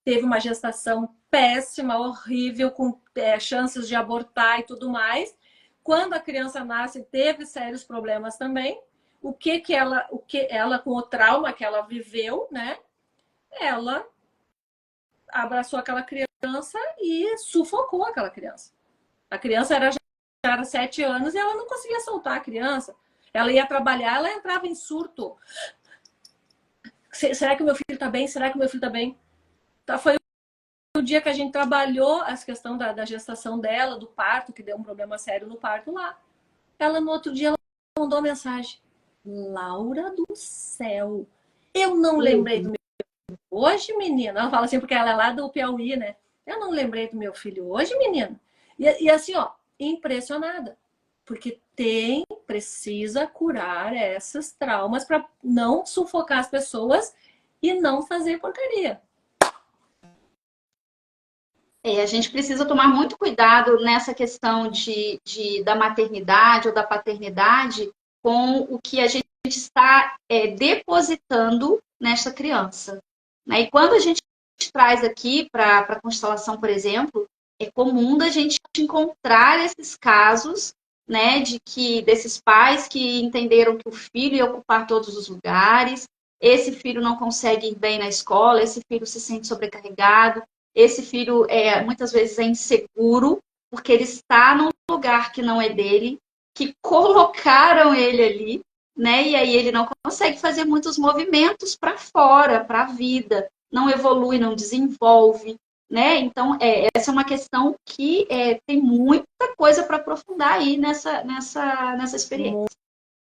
teve uma gestação péssima, horrível, com chances de abortar e tudo mais. Quando a criança nasce, teve sérios problemas também. O que ela com o trauma que ela viveu, né? Ela abraçou aquela criança e sufocou aquela criança. A criança já era 7 anos e ela não conseguia soltar a criança. Ela ia trabalhar, ela entrava em surto. Será que o meu filho está bem? Será que o meu filho está bem? Foi o dia que a gente trabalhou a questão da gestação dela, do parto, que deu um problema sério no parto lá. Ela, no outro dia, ela mandou uma mensagem. Laura do céu, eu não lembrei do meu filho hoje, menina. Ela fala assim, porque ela é lá do Piauí, né? Eu não lembrei do meu filho hoje, menina. E assim, ó, impressionada. Porque precisa curar esses traumas para não sufocar as pessoas e não fazer porcaria. A gente precisa tomar muito cuidado nessa questão da maternidade ou da paternidade com o que a gente está depositando nesta criança. Né? E quando a gente traz aqui para a constelação, por exemplo, é comum da gente encontrar esses casos, né, desses pais que entenderam que o filho ia ocupar todos os lugares, esse filho não consegue ir bem na escola, esse filho se sente sobrecarregado, esse filho muitas vezes é inseguro, porque ele está num lugar que não é dele, que colocaram ele ali, né? E aí ele não consegue fazer muitos movimentos para fora, para a vida, não evolui, não desenvolve, né? Então, essa é uma questão que tem muita coisa para aprofundar aí nessa experiência.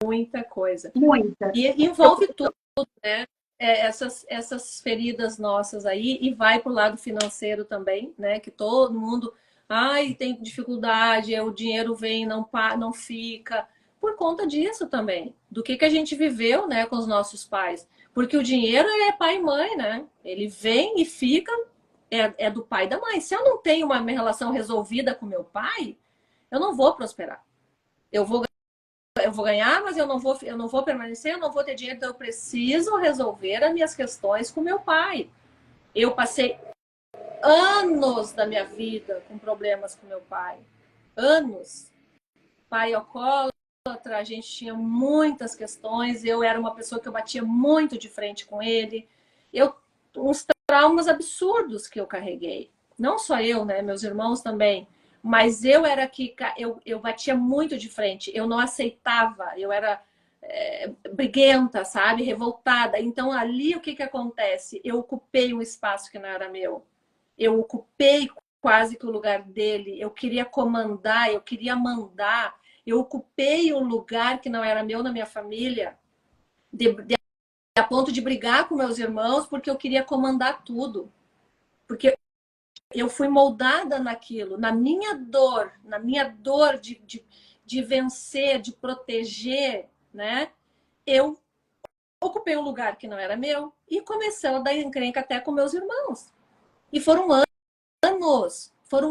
Muita coisa. Muita. E envolve tudo, né? Essas feridas nossas aí, e vai para o lado financeiro também, né? Que todo mundo, tem dificuldade, o dinheiro vem, não fica, por conta disso também, do que a gente viveu, né, com os nossos pais. Porque o dinheiro é pai e mãe, né? Ele vem e fica, é do pai e da mãe. Se eu não tenho uma relação resolvida com meu pai, eu não vou prosperar. Eu vou ganhar, mas eu não vou permanecer, eu não vou ter dinheiro, então eu preciso resolver as minhas questões com meu pai. Eu passei anos da minha vida com problemas com meu pai. Anos. Pai alcoólatra, a gente tinha muitas questões, eu era uma pessoa que eu batia muito de frente com ele. Uns traumas absurdos que eu carreguei. Não só eu, né? Meus irmãos também. Mas eu era que eu batia muito de frente, eu não aceitava, eu era briguenta, sabe? Revoltada. Então ali o que acontece? Eu ocupei um espaço que não era meu. Eu ocupei quase que o lugar dele. Eu queria comandar, eu queria mandar. Eu ocupei um lugar que não era meu na minha família, a ponto de brigar com meus irmãos porque eu queria comandar tudo. Porque eu fui moldada naquilo, na minha dor de vencer, de proteger, né? Eu ocupei um lugar que não era meu e comecei a dar encrenca até com meus irmãos. E foram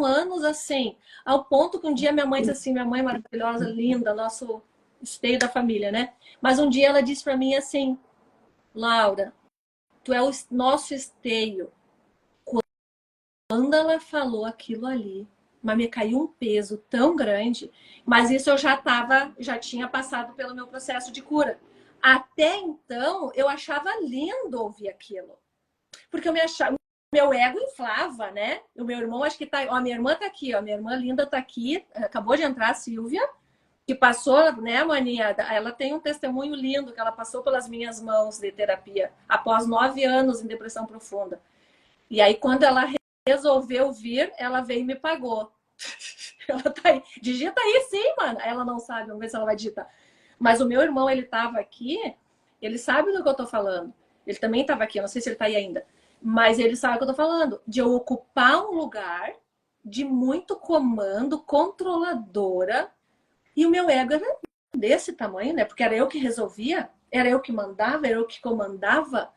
anos assim, ao ponto que um dia minha mãe disse assim, minha mãe maravilhosa, linda, nosso esteio da família, né? Mas um dia ela disse para mim assim, Laura, tu é o nosso esteio. Quando ela falou aquilo ali, mas me caiu um peso tão grande, mas isso eu já tinha passado pelo meu processo de cura. Até então, eu achava lindo ouvir aquilo. Porque eu me meu ego inflava, né? O meu irmão, acho que tá. Ó, minha irmã tá aqui, ó. Minha irmã linda tá aqui. Acabou de entrar, a Silvia, que passou, né, Maninha? Ela tem um testemunho lindo que ela passou pelas minhas mãos de terapia após 9 anos em depressão profunda. E aí, quando ela resolveu vir, ela veio e me pagou. Ela tá aí. Digita aí, sim, mano. Ela não sabe, vamos ver se ela vai digitar. Mas o meu irmão, ele tava aqui, ele sabe do que eu tô falando. Ele também tava aqui, eu não sei se ele tá aí ainda. Mas ele sabe o que eu tô falando. De eu ocupar um lugar de muito comando, controladora, e o meu ego era desse tamanho, né? Porque era eu que resolvia, era eu que mandava, era eu que comandava.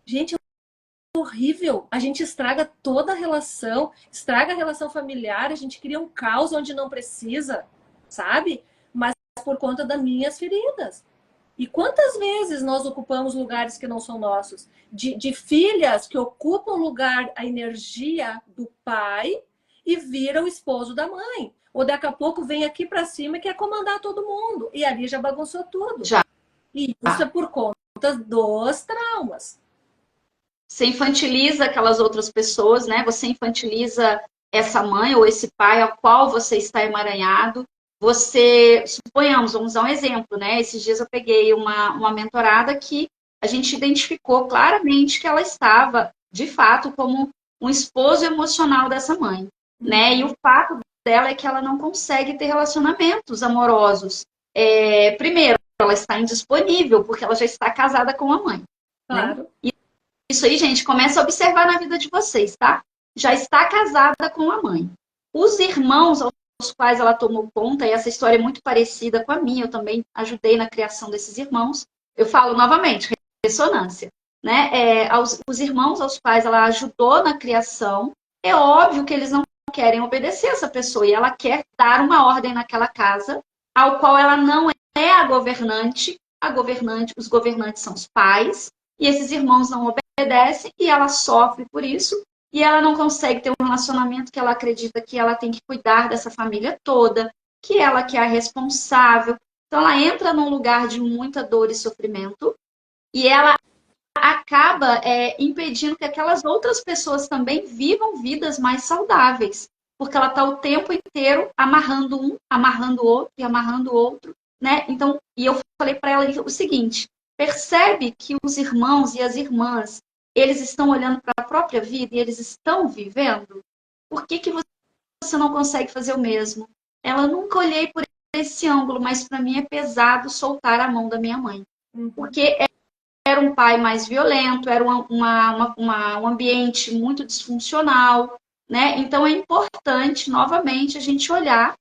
Gente, é horrível. A gente estraga toda a relação, estraga a relação familiar, a gente cria um caos onde não precisa, sabe? Mas por conta das minhas feridas. E quantas vezes nós ocupamos lugares que não são nossos? De filhas que ocupam lugar, a energia do pai e viram o esposo da mãe. Ou daqui a pouco vem aqui para cima e quer comandar todo mundo. E ali já bagunçou tudo. Já. E isso é por conta dos traumas. Você infantiliza aquelas outras pessoas, né? Você infantiliza essa mãe ou esse pai ao qual você está emaranhado. Você, suponhamos, vamos dar um exemplo, né? Esses dias eu peguei uma mentorada que a gente identificou claramente que ela estava, de fato, como um esposo emocional dessa mãe, né? E o fato dela é que ela não consegue ter relacionamentos amorosos. Primeiro, ela está indisponível, porque ela já está casada com a mãe, né? Claro. Isso aí, gente, começa a observar na vida de vocês, tá? Já está casada com a mãe. Os irmãos aos quais ela tomou conta, e essa história é muito parecida com a minha, eu também ajudei na criação desses irmãos. Eu falo novamente, ressonância, né? Os irmãos aos quais ela ajudou na criação, é óbvio que eles não querem obedecer essa pessoa, e ela quer dar uma ordem naquela casa, ao qual ela não é a governante, os governantes são os pais, e esses irmãos não obedecem e ela sofre por isso e ela não consegue ter um relacionamento que ela acredita que ela tem que cuidar dessa família toda, que ela que é a responsável. Então ela entra num lugar de muita dor e sofrimento e ela acaba impedindo que aquelas outras pessoas também vivam vidas mais saudáveis, porque ela está o tempo inteiro amarrando um, amarrando o outro e amarrando o outro, né? Então, e eu falei para ela o seguinte: percebe que os irmãos e as irmãs, eles estão olhando para a própria vida e eles estão vivendo? Por que você não consegue fazer o mesmo? Ela nunca olhei por esse ângulo, mas para mim é pesado soltar a mão da minha mãe. Porque era um pai mais violento, era um ambiente muito disfuncional, né? Então é importante, novamente, a gente olhar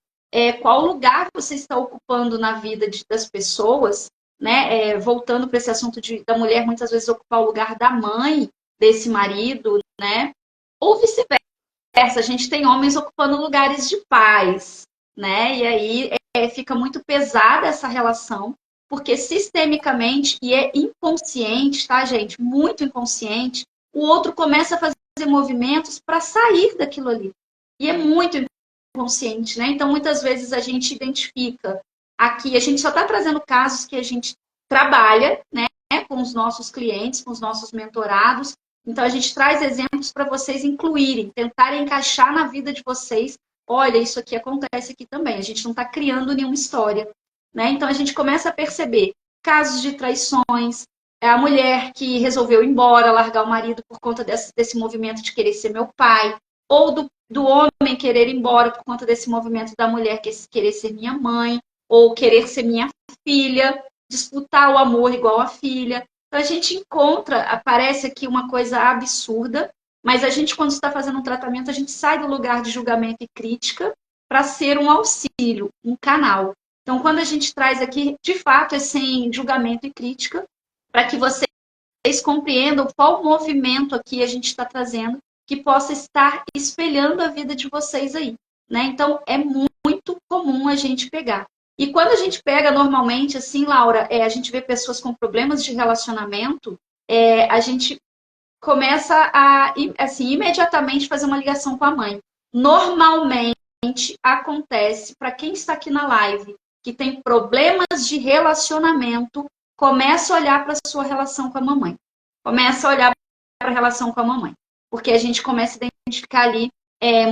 qual lugar você está ocupando na vida das pessoas, né? Voltando para esse assunto da mulher muitas vezes ocupar o lugar da mãe desse marido, né? Ou vice-versa, a gente tem homens ocupando lugares de pais, né? E aí fica muito pesada essa relação, porque sistemicamente, e é inconsciente, tá, gente? Muito inconsciente, o outro começa a fazer movimentos para sair daquilo ali. E é muito inconsciente, né? Então, muitas vezes a gente identifica aqui, a gente só está trazendo casos que a gente trabalha, né, com os nossos clientes, com os nossos mentorados. Então, a gente traz exemplos para vocês incluírem, tentarem encaixar na vida de vocês. Olha, isso aqui acontece aqui também. A gente não está criando nenhuma história, né? Então, a gente começa a perceber casos de traições, a mulher que resolveu ir embora, largar o marido por conta desse movimento de querer ser meu pai, ou do homem querer ir embora por conta desse movimento da mulher querer ser minha mãe, ou querer ser minha filha, disputar o amor igual a filha. Então, a gente encontra, parece aqui uma coisa absurda, mas a gente, quando está fazendo um tratamento, a gente sai do lugar de julgamento e crítica para ser um auxílio, um canal. Então, quando a gente traz aqui, de fato, é sem julgamento e crítica, para que vocês compreendam qual movimento aqui a gente está trazendo que possa estar espelhando a vida de vocês aí, né? Então, é muito comum a gente pegar. E quando a gente pega normalmente, assim, Laura, a gente vê pessoas com problemas de relacionamento, a gente começa a, assim, imediatamente fazer uma ligação com a mãe. Normalmente acontece, para quem está aqui na live, que tem problemas de relacionamento, começa a olhar para a sua relação com a mamãe. Começa a olhar para a relação com a mamãe. porque a gente começa a identificar ali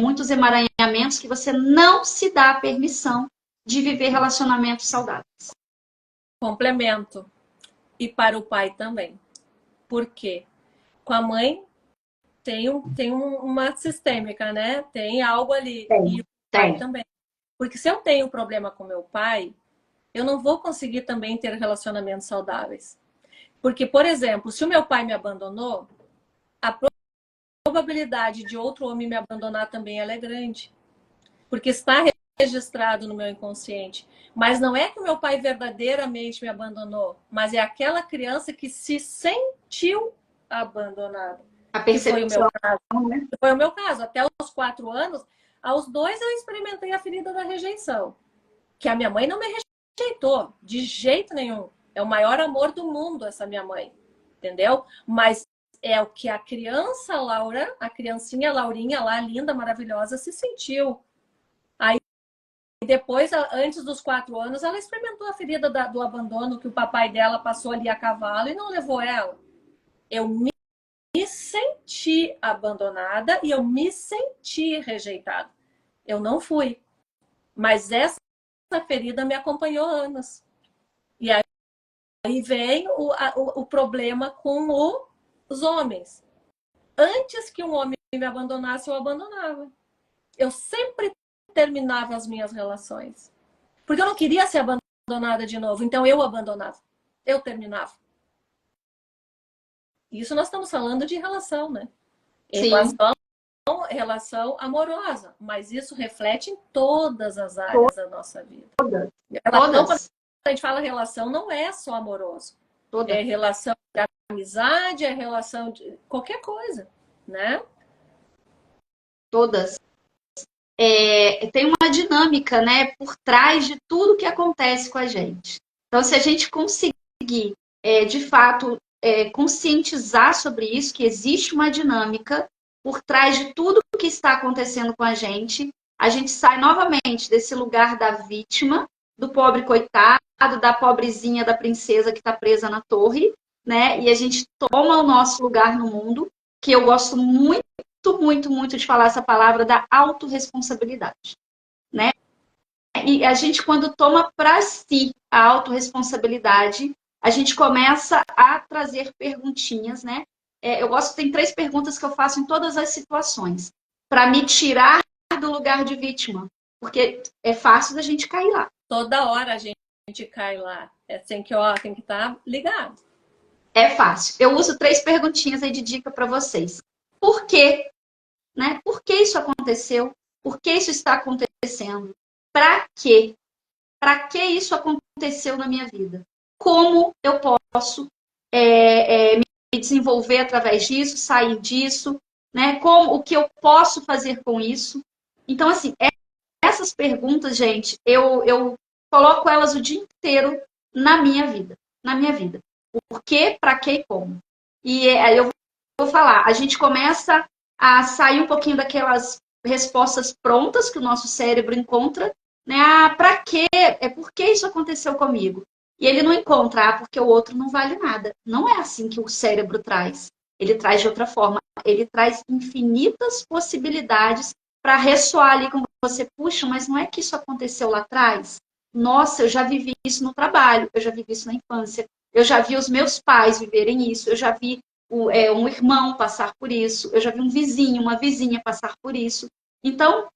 muitos emaranhamentos que você não se dá a permissão de viver relacionamentos saudáveis. Complemento. E para o pai também. Por quê? Com a mãe tem uma sistêmica, né? Tem algo ali. E o pai também. Porque se eu tenho problema com meu pai, eu não vou conseguir também ter relacionamentos saudáveis. Porque, por exemplo, se o meu pai me abandonou, a probabilidade de outro homem me abandonar também ela é grande. Porque está registrado no meu inconsciente. Mas não é que o meu pai verdadeiramente me abandonou, mas é aquela criança que se sentiu abandonada. A percepção, que foi o meu caso. Né? Foi o meu caso. Até os 4 anos, aos 2 eu experimentei a ferida da rejeição. Que a minha mãe não me rejeitou, de jeito nenhum. É o maior amor do mundo, essa minha mãe. Entendeu? Mas é o que a criança Laura, a criancinha Laurinha lá, linda, maravilhosa, se sentiu. Aí, depois, antes dos 4 anos, ela experimentou a ferida do abandono que o papai dela passou ali a cavalo e não levou ela. Eu me senti abandonada e eu me senti rejeitada. Eu não fui. Mas essa ferida me acompanhou anos. E aí vem o problema com os homens. Antes que um homem me abandonasse, eu abandonava. Eu sempre terminava as minhas relações. Porque eu não queria ser abandonada de novo. Então eu abandonava. Eu terminava. Isso nós estamos falando de relação, né? Relação amorosa. Mas isso reflete em todas as áreas da nossa vida. Relação, quando a gente fala relação, não é só amoroso. É relação de amizade, é relação de qualquer coisa, né? Todas. Tem uma dinâmica, né, por trás de tudo que acontece com a gente. Então, se a gente conseguir, de fato, conscientizar sobre isso, que existe uma dinâmica por trás de tudo que está acontecendo com a gente sai novamente desse lugar da vítima, do pobre coitado, da pobrezinha, da princesa que está presa na torre, né? E a gente toma o nosso lugar no mundo, que eu gosto muito, muito, muito de falar essa palavra da autorresponsabilidade, né? E a gente, quando toma para si a autorresponsabilidade, a gente começa a trazer perguntinhas, né? Tem 3 perguntas que eu faço em todas as situações, para me tirar do lugar de vítima, porque é fácil da gente cair lá. Toda hora a gente cai lá. Tem que estar ligado. É fácil. Eu uso 3 perguntinhas aí de dica para vocês. Por quê? Né? Por que isso aconteceu? Por que isso está acontecendo? Para quê? Para que isso aconteceu na minha vida? Como eu posso me desenvolver através disso, sair disso, né? O que eu posso fazer com isso? Então, assim, essas perguntas, gente, eu coloco elas o dia inteiro na minha vida. Na minha vida. Por quê, para que e como? E eu vou falar, a gente começa a sair um pouquinho daquelas respostas prontas que o nosso cérebro encontra, né? Para quê? Por que isso aconteceu comigo? E ele não encontra, porque o outro não vale nada. Não é assim que o cérebro traz. Ele traz de outra forma. Ele traz infinitas possibilidades para ressoar ali com você. Puxa, mas não é que isso aconteceu lá atrás? Nossa, eu já vivi isso no trabalho, eu já vivi isso na infância, eu já vi os meus pais viverem isso, eu já vi um irmão passar por isso, eu já vi um vizinho, uma vizinha passar por isso. Então,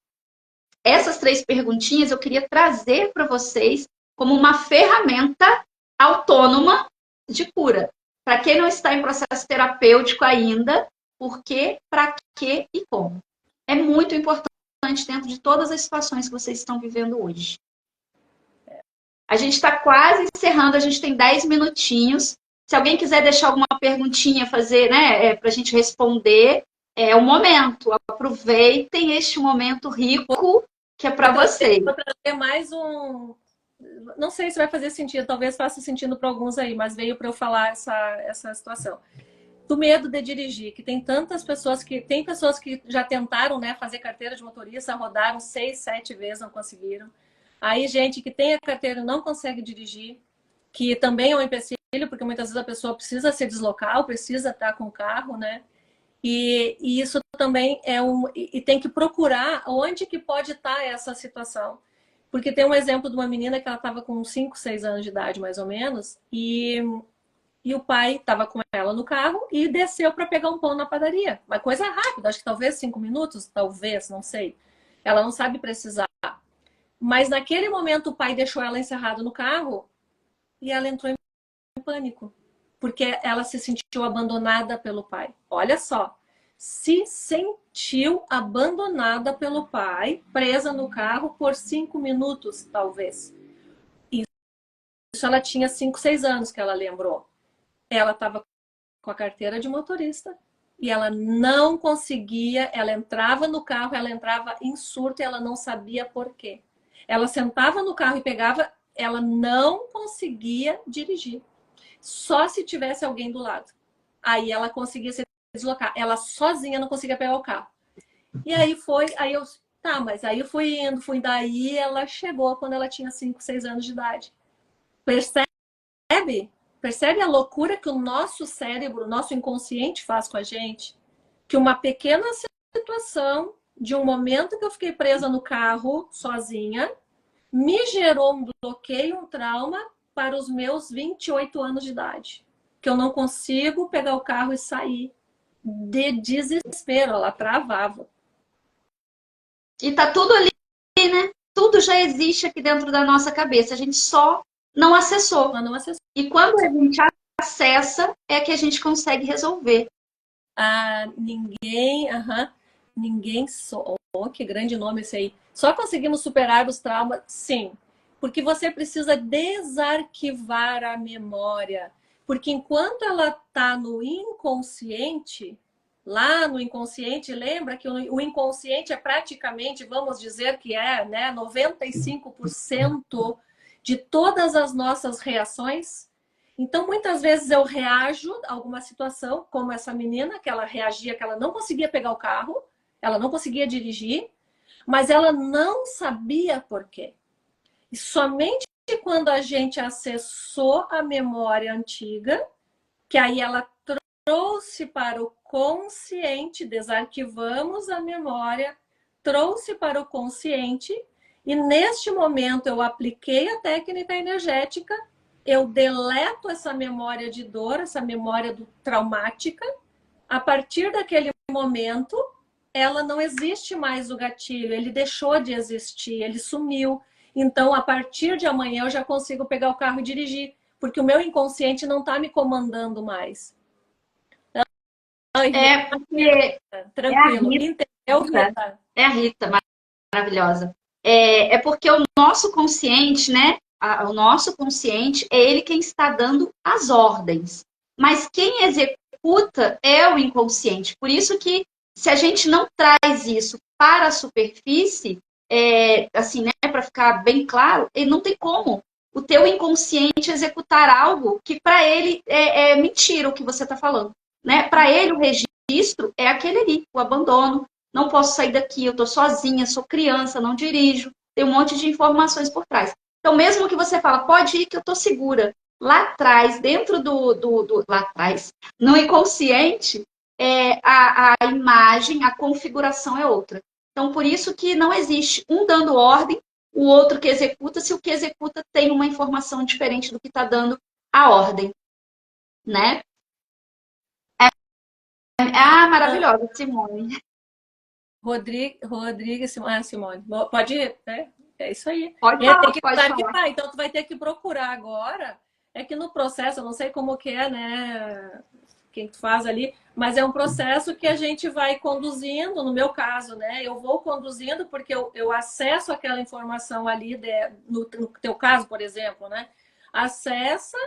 essas 3 perguntinhas eu queria trazer para vocês como uma ferramenta autônoma de cura. Para quem não está em processo terapêutico ainda, por quê, para quê e como. É muito importante dentro de todas as situações que vocês estão vivendo hoje. A gente está quase encerrando, a gente tem 10 minutinhos. Se alguém quiser deixar alguma perguntinha, fazer, né, para a gente responder, é o momento. Aproveitem este momento rico que é para vocês. Vou trazer mais um. Não sei se vai fazer sentido, talvez faça sentido para alguns aí, mas veio para eu falar essa situação. Do medo de dirigir, que tem tantas pessoas que já tentaram, né, fazer carteira de motorista, rodaram 6, 7 vezes, não conseguiram. Aí, gente que tem a carteira e não consegue dirigir, que também é um empecilho, porque muitas vezes a pessoa precisa se deslocar, ou precisa estar com o carro, né? E isso também é e tem que procurar onde que pode estar essa situação. Porque tem um exemplo de uma menina que ela estava com 5, 6 anos de idade, mais ou menos, e o pai estava com ela no carro e desceu para pegar um pão na padaria. Uma coisa rápida, acho que talvez 5 minutos, talvez, não sei. Ela não sabe precisar. Mas naquele momento o pai deixou ela encerrada no carro e ela entrou em pânico. Porque ela se sentiu abandonada pelo pai. Olha só, se sentiu abandonada pelo pai, presa no carro por 5 minutos, talvez. Isso ela tinha 5, 6 anos que ela lembrou. Ela estava com a carteira de motorista e ela não conseguia, ela entrava no carro, ela entrava em surto e ela não sabia por quê. Ela sentava no carro e pegava, ela não conseguia dirigir. Só se tivesse alguém do lado. Aí ela conseguia se deslocar. Ela sozinha não conseguia pegar o carro. E aí mas aí eu fui indo, daí ela chegou quando ela tinha 5, 6 anos de idade. Percebe? Percebe a loucura que o nosso cérebro, o nosso inconsciente faz com a gente? Que uma pequena situação de um momento que eu fiquei presa no carro sozinha me gerou um bloqueio, um trauma para os meus 28 anos de idade. Que eu não consigo pegar o carro e sair. De desespero, ela travava. E tá tudo ali, né? Tudo já existe aqui dentro da nossa cabeça. A gente só não acessou. Ela não acessou. E quando a gente acessa, é que a gente consegue resolver. Ninguém só. Oh, que grande nome esse aí. Só conseguimos superar os traumas? Sim. Porque você precisa desarquivar a memória. Porque enquanto ela está no inconsciente, lá no inconsciente, lembra que o inconsciente é praticamente, vamos dizer que é, né, 95% de todas as nossas reações. Então, muitas vezes eu reajo a alguma situação, como essa menina, que ela reagia, que ela não conseguia pegar o carro, ela não conseguia dirigir, mas ela não sabia por quê. E somente quando a gente acessou a memória antiga, que aí ela trouxe para o consciente, desarquivamos a memória, trouxe para o consciente, e neste momento eu apliquei a técnica energética, eu deleto essa memória de dor, essa memória traumática. A partir daquele momento, ela não existe mais o gatilho, ele deixou de existir, ele sumiu. Então, a partir de amanhã, eu já consigo pegar o carro e dirigir, porque o meu inconsciente não está me comandando mais. Porque tranquilo. Entendeu, Rita? É a Rita, maravilhosa. É porque o nosso consciente, né? O nosso consciente é ele quem está dando as ordens. Mas quem executa é o inconsciente. Por isso que se a gente não traz isso para a superfície, assim, né, para ficar bem claro, ele não tem como o teu inconsciente executar algo que para ele é mentira o que você está falando, né? Para ele o registro é aquele ali, o abandono. Não posso sair daqui, eu estou sozinha, sou criança, não dirijo. Tem um monte de informações por trás. Então, mesmo que você fala, pode ir que eu estou segura. Lá atrás, dentro lá atrás, no inconsciente, a imagem, a configuração é outra. Então, por isso que não existe um dando ordem, o outro que executa, se o que executa tem uma informação diferente do que está dando a ordem, né? Maravilhosa, Simone. Rodrigues, Simone. Pode ir, né? É isso aí. Pode falar. Então, tu vai ter que procurar agora. É que no processo, eu não sei como que é, né? Quem tu faz ali, mas é um processo que a gente vai conduzindo, no meu caso, né? Eu vou conduzindo porque eu acesso aquela informação ali, no teu caso, por exemplo, né? Acessa,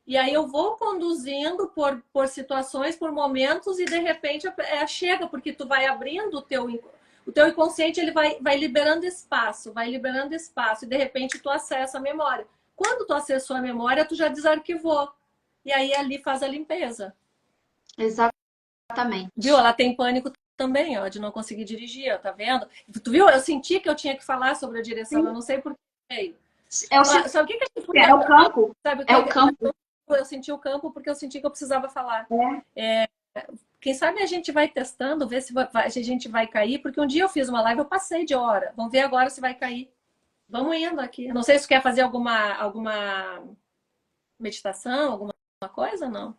e aí eu vou conduzindo por situações, por momentos, e de repente chega, porque tu vai abrindo o teu inconsciente, ele vai liberando espaço, e de repente tu acessa a memória. Quando tu acessou a memória, tu já desarquivou. E aí ali faz a limpeza. Exatamente. Viu? Ela tem pânico também, ó, de não conseguir dirigir, ó, tá vendo? Tu viu? Eu senti que eu tinha que falar sobre a direção, eu não sei por que. Sabe o que a gente o campo. Sabe o que é o campo. Eu senti o campo porque eu senti que eu precisava falar. Quem sabe a gente vai testando, ver se a gente vai cair, porque um dia eu fiz uma live, eu passei de hora. Vamos ver agora se vai cair. Vamos indo aqui. Eu não sei se você quer fazer alguma meditação, alguma coisa, não?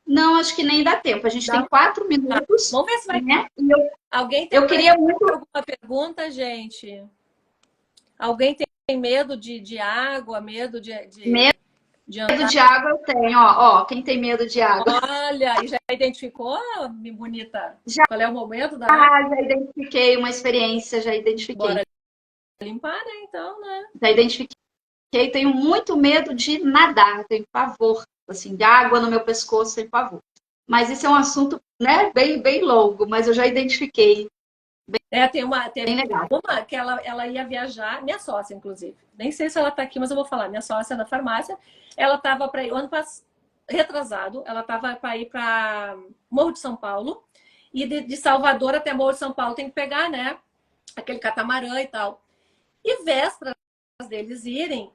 Não, acho que nem dá tempo. A gente tem Dá? 4 Tá. minutos, Vamos ver se vai. né? Alguém tem Eu mais queria muito alguma pergunta, gente? Alguém tem medo de água, medo medo de andar? de água, eu tenho. Ó, quem tem medo de água? Olha, e já identificou, minha bonita? Já, Qual é o momento da água? já identifiquei uma experiência, já identifiquei. Bora limpar, né? Então, né? Já identifiquei. Tenho muito medo de nadar, tenho pavor, assim, de água no meu pescoço, tenho pavor. Mas isso é um assunto, né, bem longo, mas eu já identifiquei. Teve Bem legal. uma que ela ia viajar, minha sócia, inclusive. Nem sei se ela tá aqui, mas eu vou falar. Minha sócia da farmácia, ela tava para ir, ano passado, retrasado, ela tava para ir para Morro de São Paulo. E de Salvador até Morro de São Paulo tem que pegar, né? Aquele catamarã e tal. E vésperas deles irem,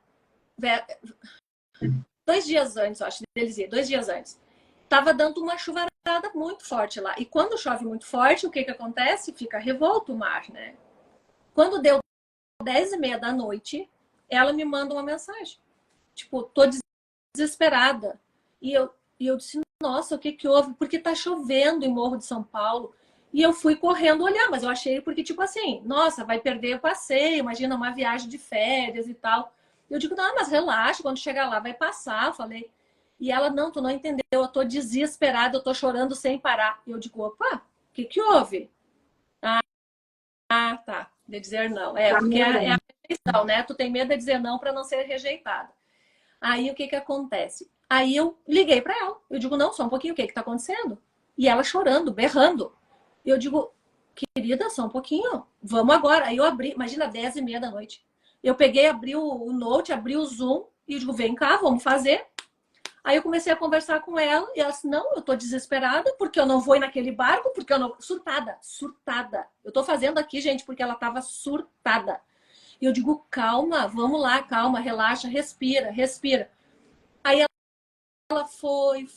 2 dias antes, eu acho, deles irem, 2 dias antes, tava dando uma chuvarada muito forte lá. E quando chove muito forte, o que acontece? Fica revolto o mar, né? Quando deu 10h30 da noite, ela me manda uma mensagem. Tipo, tô desesperada. E eu disse, nossa, o que houve? Porque tá chovendo em Morro de São Paulo. E eu fui correndo olhar, mas eu achei porque, tipo assim, nossa, vai perder o passeio, imagina uma viagem de férias e tal. Eu digo, não, mas relaxa, quando chegar lá vai passar, eu falei. E ela, não, tu não entendeu, eu tô desesperada, eu tô chorando sem parar. E eu digo, opa, o que houve? Ah, tá, de dizer não. Tá Porque me é a olhando. rejeição, né? Tu tem medo de dizer não para não ser rejeitada. Aí o que acontece? Aí eu liguei para ela. Eu digo, não, só um pouquinho, o que tá acontecendo? E ela chorando, berrando. E eu digo, querida, só um pouquinho, vamos agora. Aí eu abri, imagina, 10h30 da noite. Eu peguei, abri o Note, abri o Zoom e eu digo, vem cá, vamos fazer. Aí eu comecei a conversar com ela e ela disse, não, eu tô desesperada porque eu não vou ir naquele barco, porque eu não... Surtada. Eu tô fazendo aqui, gente, porque ela tava surtada. E eu digo, calma, vamos lá, calma, relaxa, respira. Aí ela foi.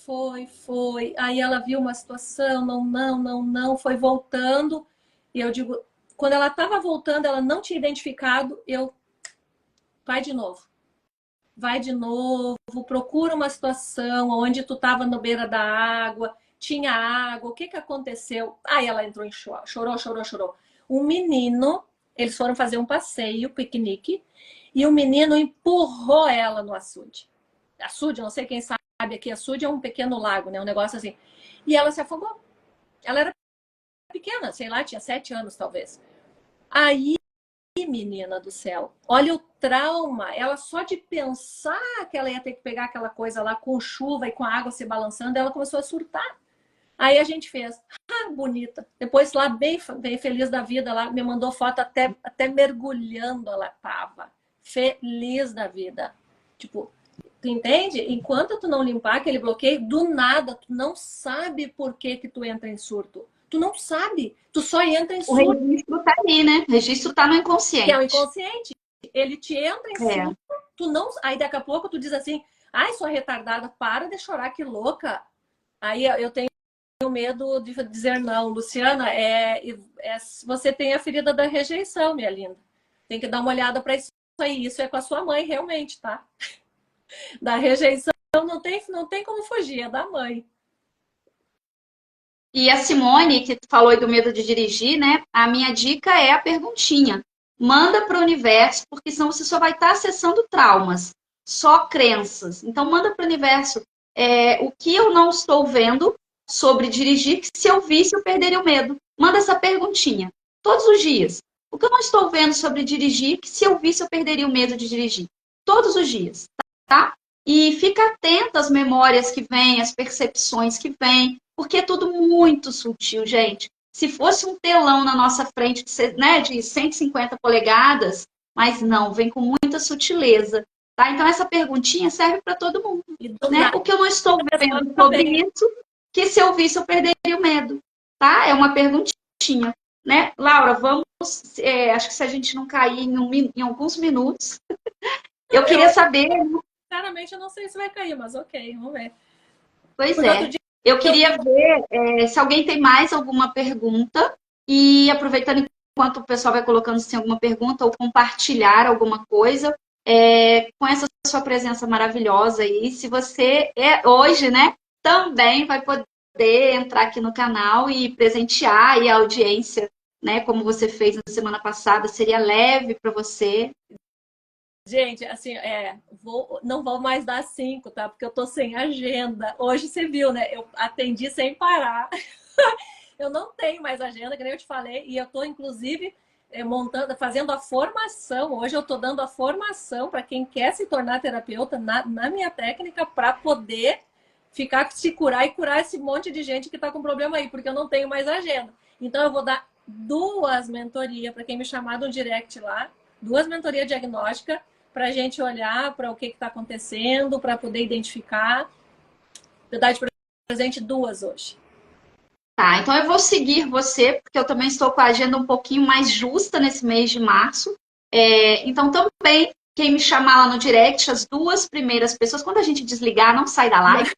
Aí ela viu uma situação, não, foi voltando. E eu digo, quando ela tava voltando, ela não tinha identificado, vai de novo. Vai de novo, procura uma situação onde tu estava no beira da água, tinha água, o que aconteceu? Aí ela entrou em chorou. Um menino, eles foram fazer um passeio, piquenique, e o menino empurrou ela no açude. Açude, eu não sei quem sabe aqui, açude é um pequeno lago, né? Um negócio assim. E ela se afogou. Ela era pequena, sei lá, tinha 7 anos talvez. Aí menina do céu, olha o trauma. Ela só de pensar que ela ia ter que pegar aquela coisa lá com chuva e com a água se balançando, ela começou a surtar. Aí a gente fez, bonita. Depois lá, bem feliz da vida, lá me mandou foto até mergulhando ela tava. Feliz da vida. Tipo, tu entende? Enquanto tu não limpar aquele bloqueio, do nada, tu não sabe por que tu entra em surto. Tu não sabe. Tu só entra em O surto. registro tá ali, né? O registro tá no Que é o inconsciente. inconsciente. Ele te entra em É. surto, tu não. Aí daqui a pouco tu diz assim, ai, sua retardada, para de chorar, que louca. Aí eu tenho medo de dizer não. Luciana, você tem a ferida da rejeição, minha linda. Tem que dar uma olhada para isso aí. Isso é com a sua mãe, realmente, tá? Da rejeição não tem como fugir, é da mãe. E a Simone, que falou aí do medo de dirigir, né? A minha dica é a perguntinha. Manda para o universo, porque senão você só vai estar acessando traumas, só crenças. Então, manda para o universo o que eu não estou vendo sobre dirigir, que se eu visse, eu perderia o medo. Manda essa perguntinha, todos os dias. O que eu não estou vendo sobre dirigir, que se eu visse, eu perderia o medo de dirigir. Todos os dias, tá? E fica atento às memórias que vêm, às percepções que vêm, porque é tudo muito sutil, gente. Se fosse um telão na nossa frente de 150 polegadas, mas não, vem com muita sutileza. Tá? Então, essa perguntinha serve para todo mundo. Né? O que eu não estou vendo sobre isso, que se eu visse, eu perderia o medo. Tá? É uma perguntinha. Né? Laura, vamos. Acho que se a gente não cair em alguns minutos, eu queria saber. Sinceramente, eu não sei se vai cair, mas ok, vamos ver. Pois Porque outro é. dia Eu queria ver se alguém tem mais alguma pergunta e aproveitando enquanto o pessoal vai colocando se tem alguma pergunta ou compartilhar alguma coisa, com essa sua presença maravilhosa aí, se você hoje, né, também vai poder entrar aqui no canal e presentear aí a audiência, né, como você fez na semana passada, seria leve para você. Gente, assim, não vou mais dar 5, tá? Porque eu tô sem agenda. Hoje você viu, né? Eu atendi sem parar. Eu não tenho mais agenda, que nem eu te falei, e eu tô, inclusive, montando, fazendo a formação. Hoje eu tô dando a formação para quem quer se tornar terapeuta na minha técnica para poder se curar e curar esse monte de gente que tá com problema aí, porque eu não tenho mais agenda. Então eu vou dar 2 mentorias para quem me chamar no direct lá, 2 mentorias diagnósticas para a gente olhar para o que está acontecendo, para poder identificar. Eu dar de presente 2 hoje. Tá, então eu vou seguir você, porque eu também estou com a agenda um pouquinho mais justa nesse mês de março. Então também, quem me chamar lá no direct, as 2 primeiras pessoas, quando a gente desligar, não sai da live.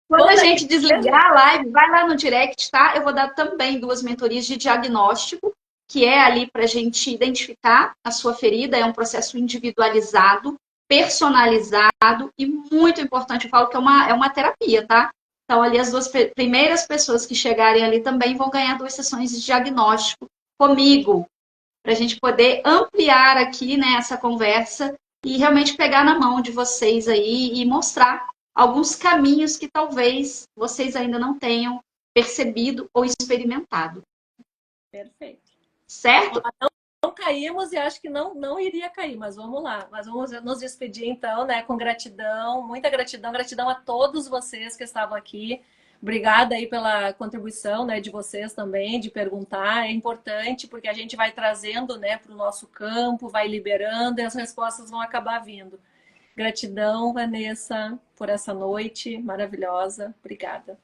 Quando a gente desligar a live, vai lá no direct, tá? Eu vou dar também 2 mentorias de diagnóstico, que é ali para a gente identificar a sua ferida. É um processo individualizado, personalizado e muito importante. Eu falo que é uma terapia, tá? Então, ali as 2 primeiras pessoas que chegarem ali também vão ganhar 2 sessões de diagnóstico comigo, para a gente poder ampliar aqui, né, essa conversa e realmente pegar na mão de vocês aí e mostrar alguns caminhos que talvez vocês ainda não tenham percebido ou experimentado. Perfeito. Certo? Não caímos e acho que não iria cair, mas vamos lá. Mas vamos nos despedir então, né, com gratidão, muita gratidão, gratidão a todos vocês que estavam aqui. Obrigada aí pela contribuição, né, de vocês também, de perguntar. É importante porque a gente vai trazendo, né, para o nosso campo, vai liberando e as respostas vão acabar vindo. Gratidão, Vanessa, por essa noite maravilhosa. Obrigada.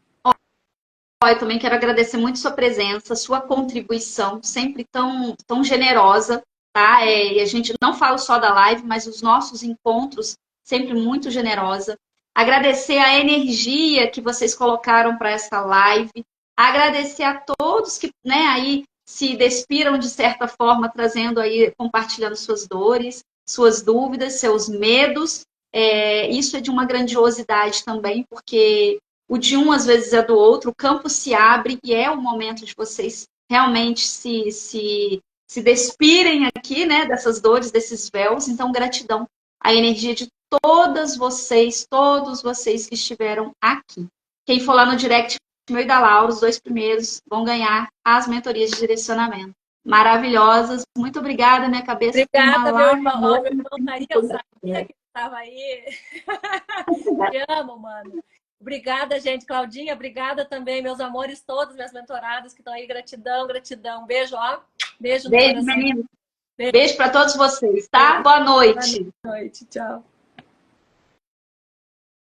Eu também quero agradecer muito sua presença, sua contribuição, sempre tão generosa, tá? E a gente não fala só da live, mas os nossos encontros, sempre muito generosa. Agradecer a energia que vocês colocaram para essa live. Agradecer a todos que, né, aí se despiram de certa forma, trazendo aí, compartilhando suas dores, suas dúvidas, seus medos. Isso é de uma grandiosidade também, porque o de um às vezes é do outro, o campo se abre e é o momento de vocês realmente se despirem aqui, né, dessas dores, desses véus. Então, gratidão à energia de todos vocês que estiveram aqui. Quem for lá no direct, meu e da Laura, os 2 primeiros vão ganhar as mentorias de direcionamento. Maravilhosas. Muito obrigada, minha cabeça. Obrigada, meu irmão. Ó, meu irmão tá aí, eu sabia que estava aí. Te amo, mano. Obrigada, gente. Claudinha, obrigada também, meus amores todos, minhas mentoradas que estão aí. Gratidão, gratidão. Beijo, ó. Beijo no Beijo, coração. menino. Beijo para todos vocês, tá? Boa noite. Boa noite. Tchau.